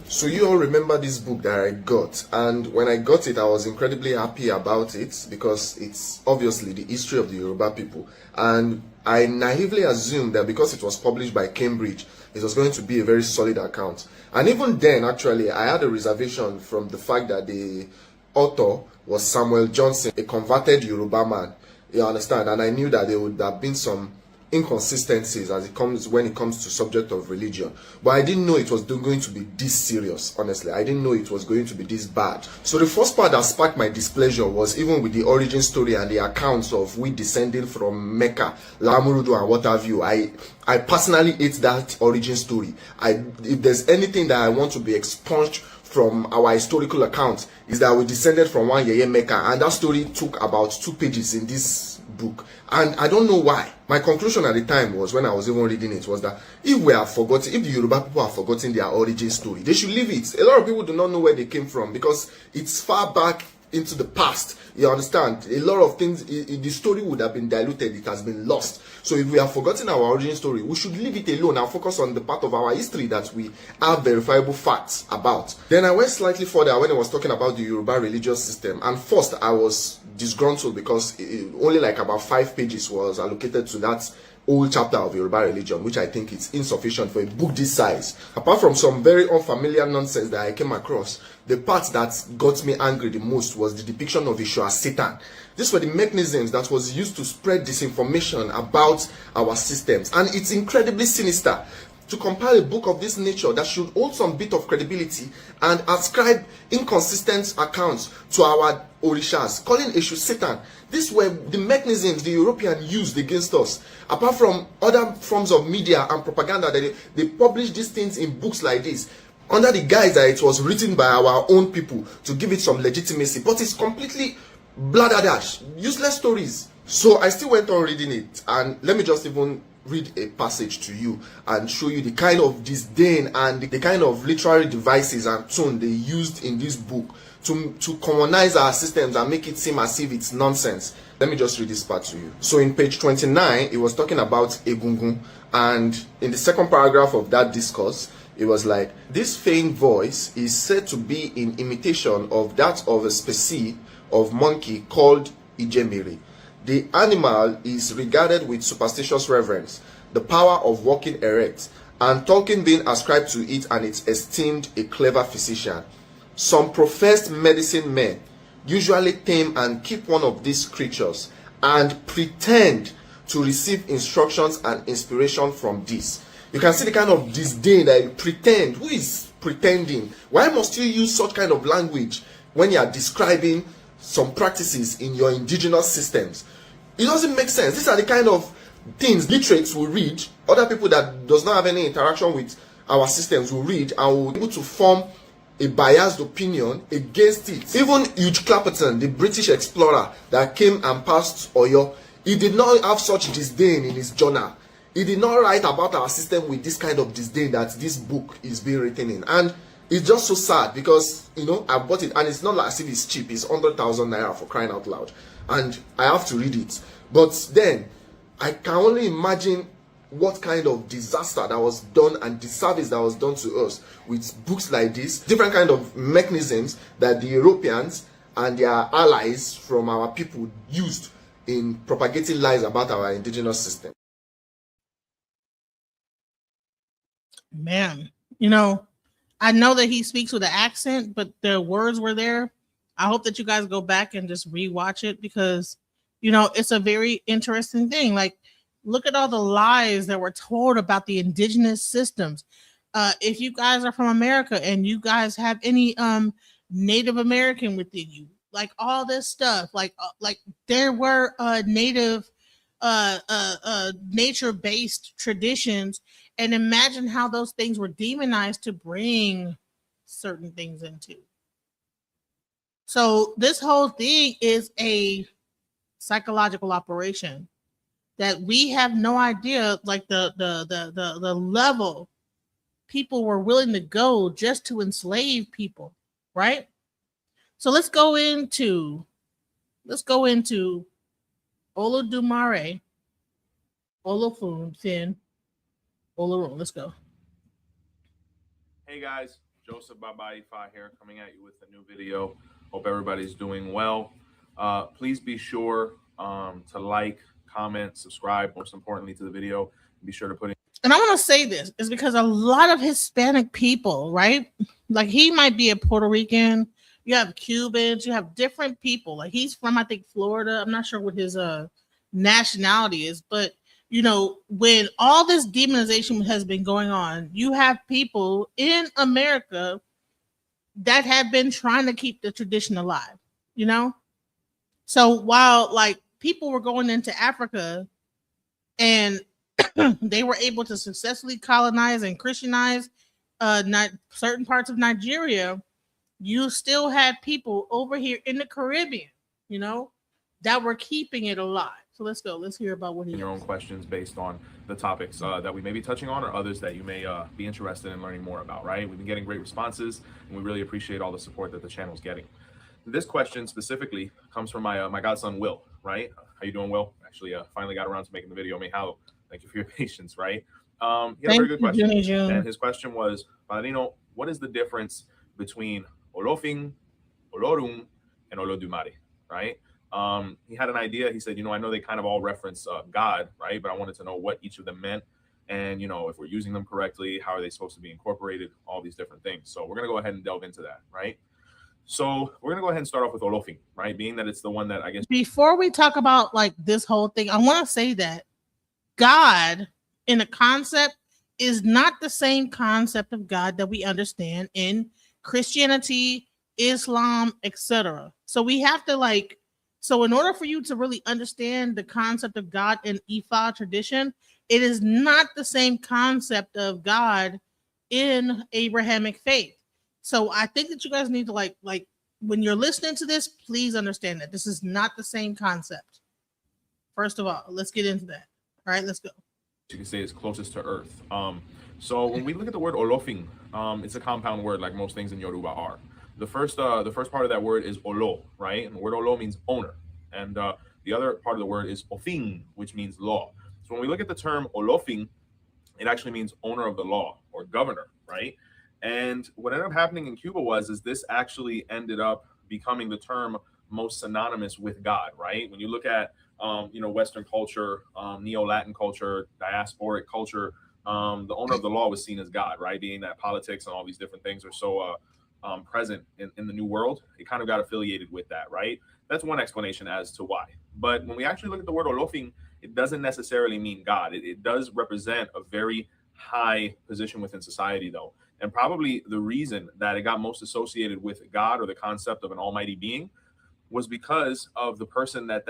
Speaker 3: So you all remember this book that I got, and when I got it, I was incredibly happy about it because it's obviously the history of the Yoruba people, and I naively assumed that because it was published by Cambridge, it was going to be a very solid account. And even then, actually, I had a reservation from the fact that the author was Samuel Johnson, a converted Yoruba man. You understand? And I knew that there would have been some inconsistencies when it comes to subject of religion. But I didn't know it was going to be this serious, honestly. I didn't know it was going to be this bad. So the first part that sparked my displeasure was even with the origin story and the accounts of we descending from Mecca, Lamurudu and what have you. I personally hate that origin story. If there's anything that I want to be expunged from our historical account, is that we descended from one Yeye Mecca, and that story took about 2 pages in this book, and I don't know why. My conclusion at the time was, when I was even reading it, was that if the Yoruba people have forgotten their origin story, they should leave it. A lot of people do not know where they came from because it's far back into the past. You understand? A lot of things, the story would have been diluted. It has been lost. So if we have forgotten our origin story, we should leave it alone and focus on the part of our history that we have verifiable facts about. Then I went slightly further when I was talking about the Yoruba religious system. And first, I was disgruntled because only like about 5 pages was allocated to that whole chapter of Yoruba religion, which I think is insufficient for a book this size. Apart from some very unfamiliar nonsense that I came across, the part that got me angry the most was the depiction of Ishu as Satan. These were the mechanisms that was used to spread disinformation about our systems, and it's incredibly sinister to compile a book of this nature that should hold some bit of credibility and ascribe inconsistent accounts to our orishas, calling Eshu Satan. These were the mechanisms the Europeans used against us. Apart from other forms of media and propaganda, that they published these things in books like this, under the guise that it was written by our own people to give it some legitimacy. But it's completely bladderdash, useless stories. So I still went on reading it, and let me just even read a passage to you and show you the kind of disdain and the kind of literary devices and tone they used in this book to commonize our systems and make it seem as if it's nonsense. Let me just read this part to you. So in page 29, it was talking about Egungun, and in the second paragraph of that discourse, it was like, this feigned voice is said to be in imitation of that of a species of monkey called Ijemiri. The animal is regarded with superstitious reverence, the power of walking erect, and talking being ascribed to it, and it's esteemed a clever physician. Some professed medicine men usually tame and keep one of these creatures and pretend to receive instructions and inspiration from this. You can see the kind of disdain that you pretend. Who is pretending? Why must you use such kind of language when you are describing some practices in your indigenous systems? It doesn't make sense. These are the kind of things literates will read, other people that does not have any interaction with our systems will read and will be able to form a biased opinion against it. Even Hugh Clapperton, the British explorer that came and passed Oyo, he did not have such disdain in his journal. He did not write about our system with this kind of disdain that this book is being written in. And it's just so sad because, you know, I bought it and it's not like as if it's cheap. It's 100,000 naira, for crying out loud. And I have to read it. But then, I can only imagine what kind of disaster that was done and disservice that was done to us with books like this, different kind of mechanisms that the Europeans and their allies from our people used in propagating lies about our indigenous system.
Speaker 2: Man, you know, I know that he speaks with an accent, but the words were there. I hope that you guys go back and just rewatch it because, you know, it's a very interesting thing. Like, look at all the lies that were told about the indigenous systems. If you guys are from America and you guys have any Native American within you, like all this stuff, like there were native nature-based traditions, and imagine how those things were demonized to bring certain things into. So this whole thing is a psychological operation that we have no idea, like the level people were willing to go just to enslave people, right? So let's go into Oludumare, Olufin, Olorun. Let's go.
Speaker 4: Hey guys, Joseph Babaifa here, coming at you with a new video. Hope everybody's doing well. Please be sure to like, comment, subscribe, most importantly to the video. Be sure to put in.
Speaker 2: And I want to say this is because a lot of Hispanic people, right? Like he might be a Puerto Rican. You have Cubans. You have different people. Like he's from, I think, Florida. I'm not sure what his nationality is, but you know, when all this demonization has been going on, you have people in America that have been trying to keep the tradition alive. You know, so while like people were going into Africa and they were able to successfully colonize and Christianize not certain parts of Nigeria, you still had people over here in the Caribbean, you know, that were keeping it alive. So let's go. Let's hear about what he
Speaker 4: your own questions based on the topics that we may be touching on or others that you may be interested in learning more about, right? We've been getting great responses and we really appreciate all the support that the channel is getting. This question specifically comes from my godson, Will, right? How you doing, Will? Actually, finally got around to making the video. How? Thank you for your patience, right? He had a very good question. And his question was, Padrino, what is the difference between Olofin, Olorum, and Oludumare, right? He had an idea. He said, you know, I know they kind of all reference God, right? But I wanted to know what each of them meant. And, you know, if we're using them correctly, how are they supposed to be incorporated? All these different things. So we're going to go ahead and delve into that, right? So we're going to go ahead and start off with Olofin, right? Being that it's the one that I guess.
Speaker 2: Before we talk about like this whole thing, I want to say that God in a concept is not the same concept of God that we understand in Christianity, Islam, etc. So we have to like, so in order for you to really understand the concept of God in Ifa tradition, it is not the same concept of God in Abrahamic faith. So I think that you guys need to like when you're listening to this, please understand that this is not the same concept. First of all, let's get into that. All right, let's go.
Speaker 4: you can say is closest to earth. So when we look at the word olofin, it's a compound word like most things in Yoruba are. The first part of that word is olo, right? And the word olo means owner, and the other part of the word is ofin, which means law. So when we look at the term olofin, it actually means owner of the law or governor, right? And what ended up happening in Cuba is this actually ended up becoming the term most synonymous with God, right? When you look at Western culture, Neo-Latin culture, diasporic culture, the owner of the law was seen as God, right? Being that politics and all these different things are so present in the New World, it kind of got affiliated with that, right? That's one explanation as to why. But when we actually look at the word olofin, it doesn't necessarily mean God. It does represent a very high position within society, though. And probably the reason that it got most associated with God or the concept of an almighty being was because of the person that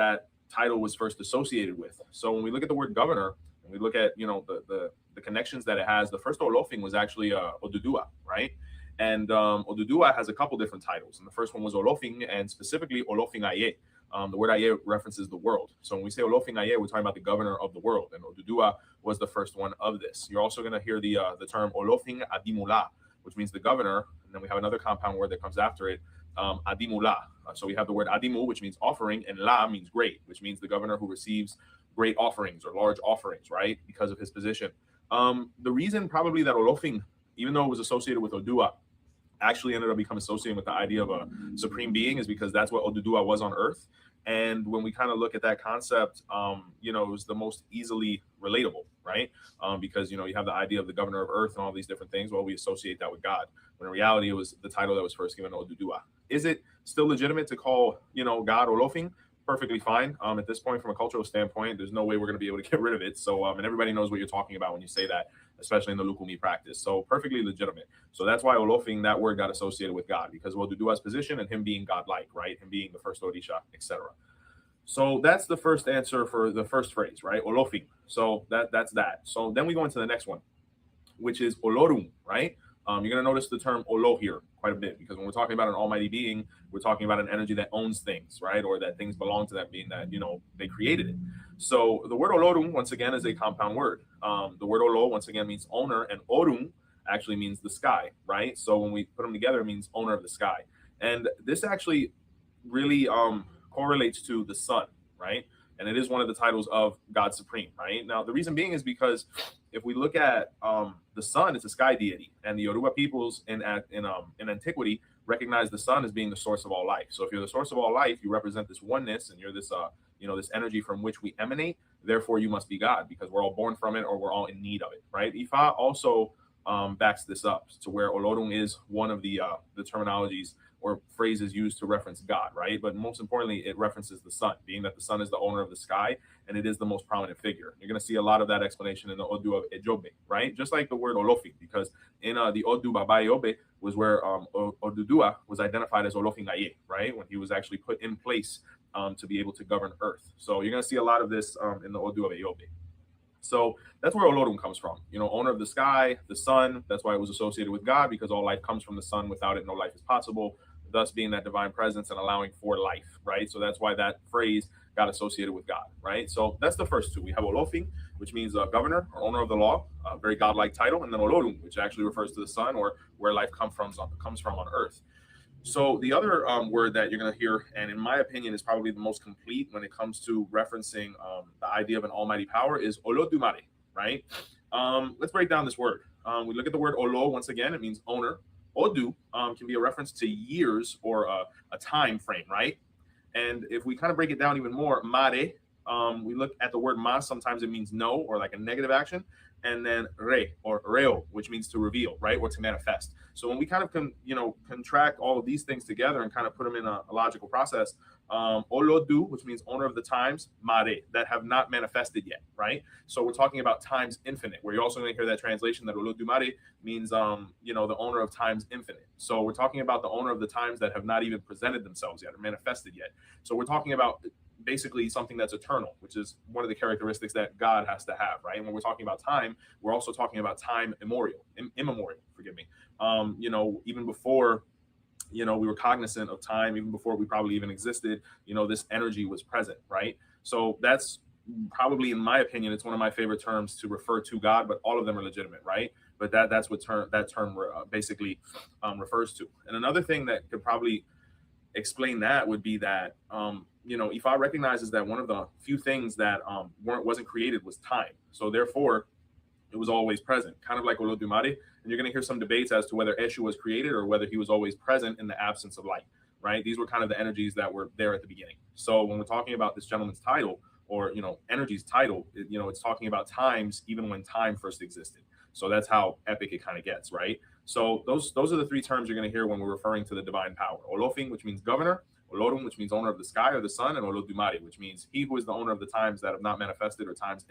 Speaker 4: title was first associated with. So when we look at the word governor, and we look at the connections that it has, the first olofin was actually Odudua, right? And Odudua has a couple different titles, and the first one was olofin, and specifically olofin aye. The word aye references the world. So when we say olofin aye, we're talking about the governor of the world, and Odudua was the first one of this. You're also going to hear the term olofin adimula, which means the governor, and then we have another compound word that comes after it, adimula. So we have the word adimu, which means offering, and la means great, which means the governor who receives great offerings or large offerings, right, because of his position. The reason probably that olofin, even though it was associated with Odua, actually ended up becoming associated with the idea of a supreme being is because that's what Odudua was on Earth. And when we kind of look at that concept, it was the most easily relatable, right? Because, you have the idea of the governor of Earth and all these different things. Well, we associate that with God. When in reality, it was the title that was first given to Odudua. Is it still legitimate to call, God Olofin? Perfectly fine. At this point, from a cultural standpoint, there's no way we're going to be able to get rid of it. So, and everybody knows what you're talking about when you say that, especially in the Lukumi practice. So perfectly legitimate. So that's why Olofin, that word got associated with God, because of Oduduwa's position and him being godlike, right? Him being the first Odisha, etc. So that's the first answer for the first phrase, right? Olofin. So that's that. So then we go into the next one, which is Olorum, right? You're going to notice the term Olo here quite a bit, because when we're talking about an almighty being, we're talking about an energy that owns things, right? Or that things belong to that being, that, they created it. So the word Olorum, once again, is a compound word. The word Olo, once again, means owner, and Orum actually means the sky, right? So when we put them together, it means owner of the sky. And this actually really correlates to the sun, right? And it is one of the titles of God Supreme, right? Now, the reason being is because if we look at the sun, it's a sky deity, and the Yoruba peoples in antiquity recognize the sun as being the source of all life. So if you're the source of all life, you represent this oneness, and you're this this energy from which we emanate. Therefore, you must be God, because we're all born from it, or we're all in need of it, right? Ifa also backs this up to where Olorun is one of the terminologies or phrases used to reference God, right? But most importantly, it references the sun, being that the sun is the owner of the sky, and it is the most prominent figure. You're going to see a lot of that explanation in the Odu of Ejobe, right? Just like the word Olofin, because in the Odu Baba Ejobe was where Odudua was identified as Olofin Aye, right? When he was actually put in place to be able to govern Earth. So you're going to see a lot of this in the Odu of Ejobe. So that's where Olorum comes from, owner of the sky, the sun. That's why it was associated with God, because all life comes from the sun. Without it, no life is possible, thus being that divine presence and allowing for life, right? So that's why that phrase got associated with God, right? So that's the first two. We have Olofin, which means governor or owner of the law, a very godlike title, and then Olorum, which actually refers to the sun, or where life comes from on Earth. So the other word that you're going to hear, and in my opinion is probably the most complete when it comes to referencing the idea of an almighty power, is Oludumare, right? Let's break down this word. We look at the word Olo, once again, it means owner. Odu can be a reference to years or a time frame, right? And if we kind of break it down even more, mare, we look at the word ma, sometimes it means no, or like a negative action, and then re, or reo, which means to reveal, right, or to manifest. So when we kind of contract all of these things together and kind of put them in a logical process, Olodu, which means owner of the times, mare, that have not manifested yet, right? So we're talking about times infinite, where you're also going to hear that translation that Oludumare means, the owner of times infinite. So we're talking about the owner of the times that have not even presented themselves yet or manifested yet. So we're talking about basically something that's eternal, which is one of the characteristics that God has to have, right? And when we're talking about time, we're also talking about time immemorial, forgive me. Even before, we were cognizant of time, even before we probably even existed, this energy was present, right? So that's probably, in my opinion, it's one of my favorite terms to refer to God, but all of them are legitimate, right? But that's what that term basically refers to. And another thing that could probably explain that would be that Ifa recognizes that one of the few things that wasn't created was time. So therefore, it was always present, kind of like Oludumare. And you're going to hear some debates as to whether Eshu was created or whether he was always present in the absence of light, right? These were kind of the energies that were there at the beginning. So when we're talking about this gentleman's title, or energy's title, it's talking about times even when time first existed. So that's how epic it kind of gets, right? So those are the three terms you're going to hear when we're referring to the divine power. Olofin, which means governor; Olorum, which means owner of the sky or the sun; and Oludumare, which means he who is the owner of the times that have not manifested, or times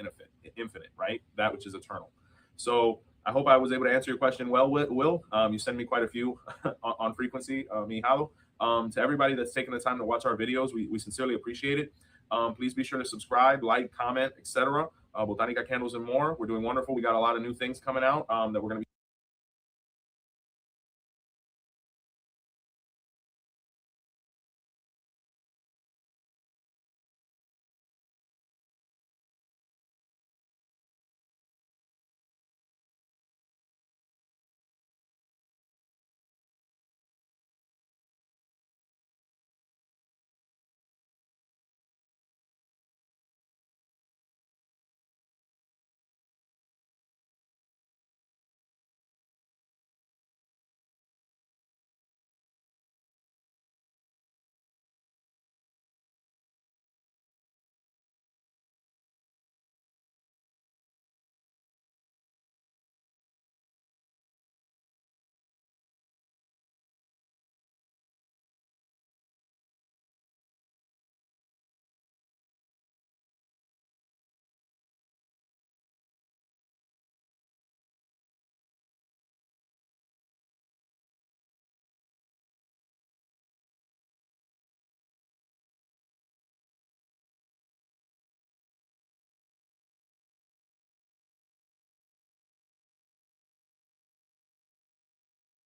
Speaker 4: infinite, right? That which is eternal. So I hope I was able to answer your question well, Will. You send me quite a few on frequency, Mihalo. To everybody that's taking the time to watch our videos, we sincerely appreciate it. Please be sure to subscribe, like, comment, etc. Botanica Candles and more. We're doing wonderful. We got a lot of new things coming out that we're going to be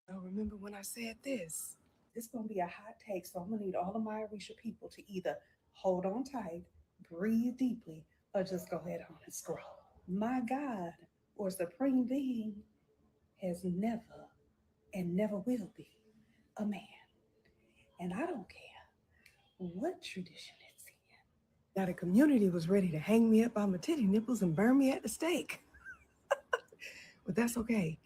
Speaker 5: Oh, remember when I said this? It's going to be a hot take, so I'm going to need all of my Arisha people to either hold on tight, breathe deeply, or just go ahead on and scroll. My God, or Supreme Being, has never and never will be a man. And I don't care what tradition it's in. Now, the community was ready to hang me up by my titty nipples and burn me at the stake. But that's okay,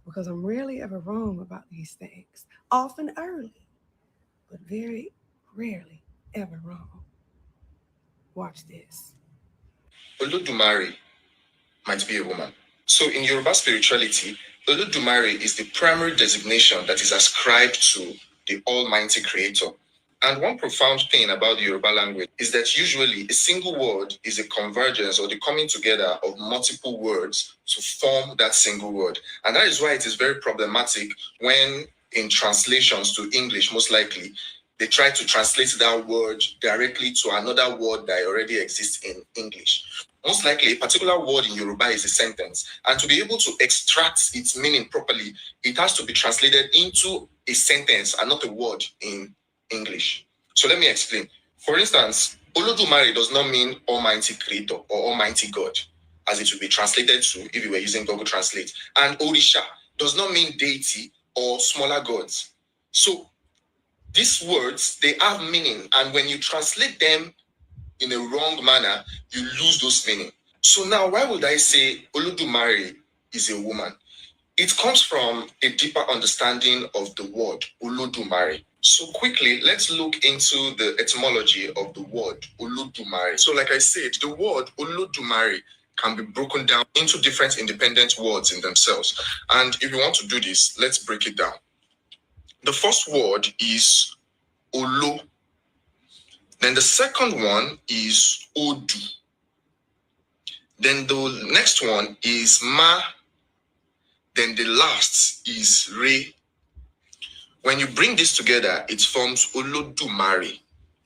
Speaker 5: because I'm rarely ever wrong about these things. Often early, but very rarely ever wrong. Watch this.
Speaker 3: Oludumare might be a woman. So in Yoruba spirituality, Oludumare is the primary designation that is ascribed to the Almighty Creator. And one profound thing about the Yoruba language is that usually a single word is a convergence or the coming together of multiple words to form that single word. And that is why it is very problematic when in translations to English, most likely, they try to translate that word directly to another word that already exists in English. Most likely, a particular word in Yoruba is a sentence. And to be able to extract its meaning properly, it has to be translated into a sentence and not a word in English. So let me explain. For instance, Oludumare does not mean Almighty Creator or Almighty God, as it would be translated to if you were using Google Translate. And Orisha does not mean deity or smaller gods. So these words, they have meaning. And when you translate them in a wrong manner, you lose those meaning. So now, why would I say Oludumare is a woman? It comes from a deeper understanding of the word Oludumare. So quickly, let's look into the etymology of the word Oludumare. So like I said, the word Oludumare can be broken down into different independent words in themselves. And if you want to do this, let's break it down. The first word is Olo. Then the second one is Odu. Then the next one is Ma. Then the last is Re. When you bring this together, it forms Oludumare.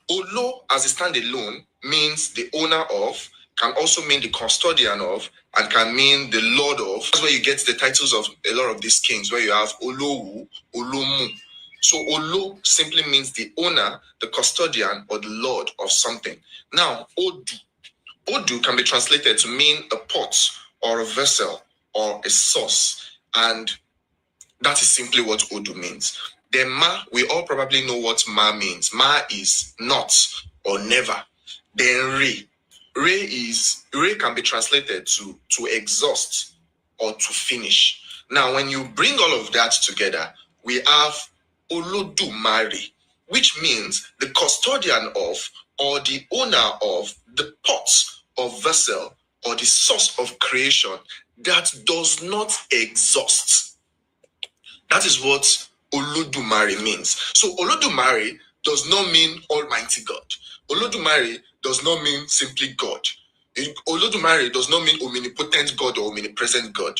Speaker 3: Olo, as a standalone, means the owner of, can also mean the custodian of, and can mean the lord of. That's where you get the titles of a lot of these kings, where you have Olowu, Olomu. So Olo simply means the owner, the custodian, or the lord of something. Now, Odu. Odu can be translated to mean a pot or a vessel or a sauce, and that is simply what Odu means. Then Ma, we all probably know what Ma means. Ma is not or never. Then Re can be translated to exhaust or to finish. Now, when you bring all of that together, we have Oludumare, which means the custodian of or the owner of the pot or vessel or the source of creation that does not exhaust. That is what Oludumare means. So Oludumare does not mean Almighty God. Oludumare does not mean simply God. Oludumare does not mean omnipotent God or omnipresent God.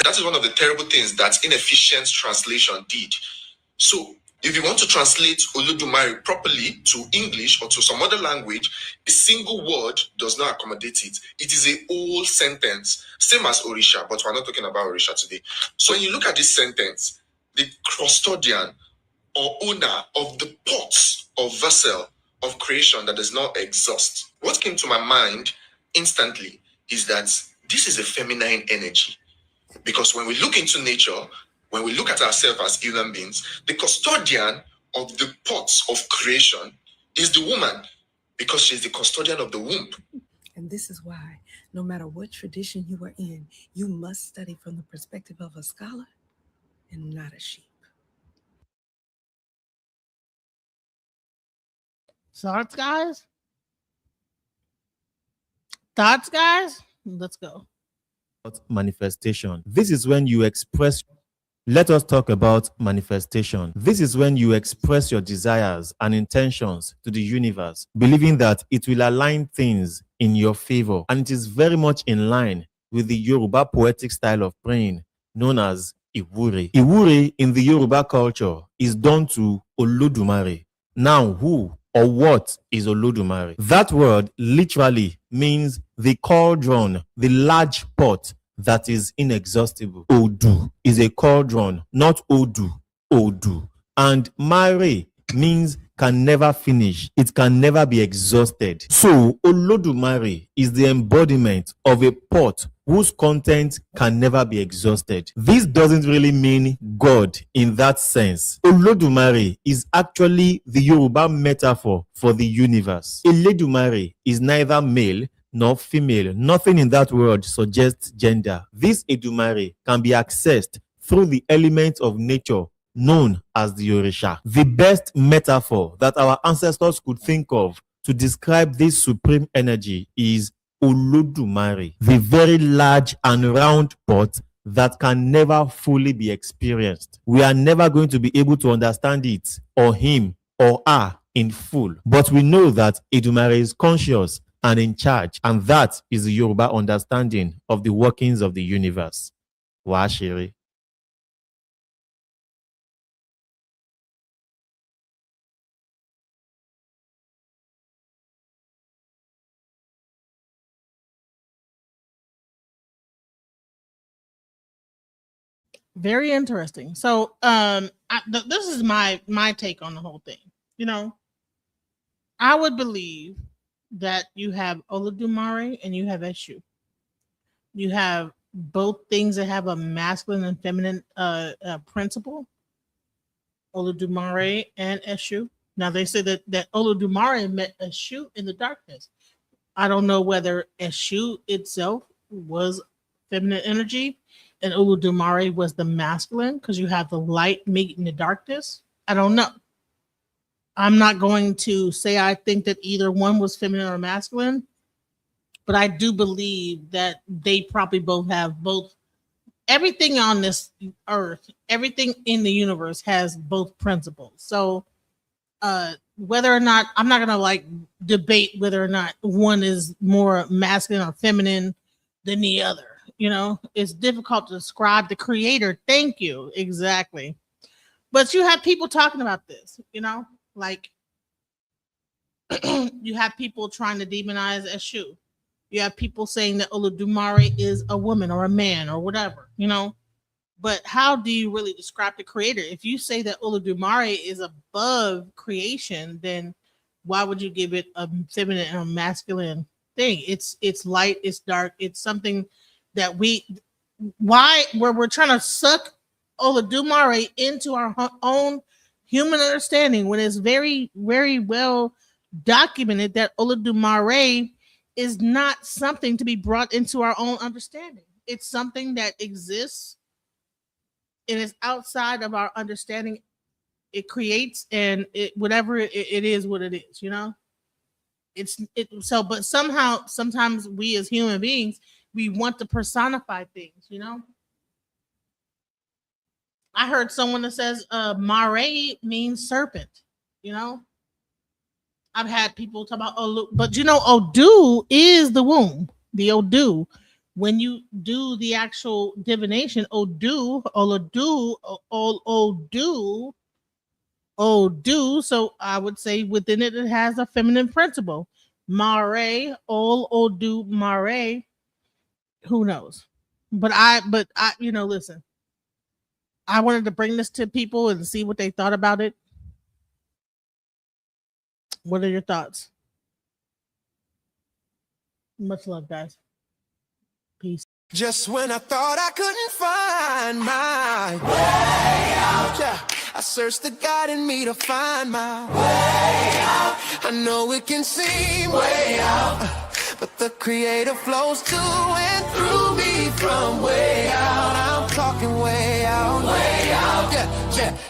Speaker 3: That is one of the terrible things that inefficient translation did. So if you want to translate Oludumare properly to English or to some other language, a single word does not accommodate it. It is a whole sentence, same as Orisha, but we're not talking about Orisha today. So when you look at this sentence, the custodian or owner of the pots or vessel of creation that does not exhaust. What came to my mind instantly is that this is a feminine energy. Because when we look into nature, when we look at ourselves as human beings, the custodian of the pots of creation is the woman, because she's the custodian of the womb.
Speaker 5: And this is why, no matter what tradition you are in, you must study from the perspective of a scholar and not a sheep.
Speaker 2: Thoughts, guys? Thoughts, guys? Let's go.
Speaker 6: Manifestation. This is when you express. Let us talk about manifestation. This is when you express your desires and intentions to the universe, believing that it will align things in your favor. And it is very much in line with the Yoruba poetic style of praying known as Iwure. Iwure in the Yoruba culture is done to Oludumare. Now, who or what is Oludumare? That word literally means the cauldron, the large pot that is inexhaustible. Odu is a cauldron, not Odu. Odu. And Mare means can never finish. It can never be exhausted. So Oludumare is the embodiment of a pot whose content can never be exhausted. This doesn't really mean God in that sense. Oludumare is actually the Yoruba metaphor for the universe. Eledumare is neither male nor female. Nothing in that word suggests gender. This Edumare can be accessed through the elements of nature known as the Orisha. The best metaphor that our ancestors could think of to describe this supreme energy is Oludumare, the very large and round pot that can never fully be experienced. We are never going to be able to understand it or him or her in full. But we know that Edumare is conscious and in charge, and that is the Yoruba understanding of the workings of the universe. Washiri.
Speaker 2: Very interesting. So, this is my take on the whole thing. You know, I would believe that you have Oludumare and you have Eshu. You have both things that have a masculine and feminine principle, Oludumare and Eshu. Now they say that Oludumare met Eshu in the darkness. I don't know whether Eshu itself was feminine energy and Oludumare was the masculine, because you have the light meeting the darkness. I don't know. I'm not going to say I think that either one was feminine or masculine, but I do believe that they probably both have both. Everything on this earth, everything in the universe has both principles. So whether or not, I'm not gonna like debate whether or not one is more masculine or feminine than the other. You know, it's difficult to describe the creator. Thank you. Exactly. But you have people talking about this, you know, like you have people trying to demonize Eshu. You have people saying that Oludumare is a woman or a man or whatever, you know. But how do you really describe the creator? If you say that Oludumare is above creation, then why would you give it a feminine or masculine thing. It's light, it's dark, it's something that where we're trying to suck Oludumare into our own human understanding, when it's very, very well documented that Oludumare is not something to be brought into our own understanding. It's something that exists and is outside of our understanding. It creates, and whatever it is, what it is, you know. But somehow, sometimes we as human beings, we want to personify things, you know. I heard someone that says mare means serpent, you know. I've had people talk about but you know, Odu is the womb. The Odu, when you do the actual divination, Odu, Odu. So I would say within it, it has a feminine principle. Mare, Odu, Mare. Who knows? But I, you know, listen. I wanted to bring this to people and see what they thought about it. What are your thoughts? Much love, guys. Peace.
Speaker 1: Just when I thought I couldn't find my way out, yeah, I searched the God in me to find my way out. I know it can seem way out, but the Creator flows to and through me from way out. I'm talking way out,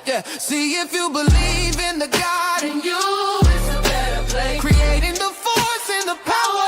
Speaker 1: yeah. See, if you believe in the God in you, it's a better place. Creating the force and the power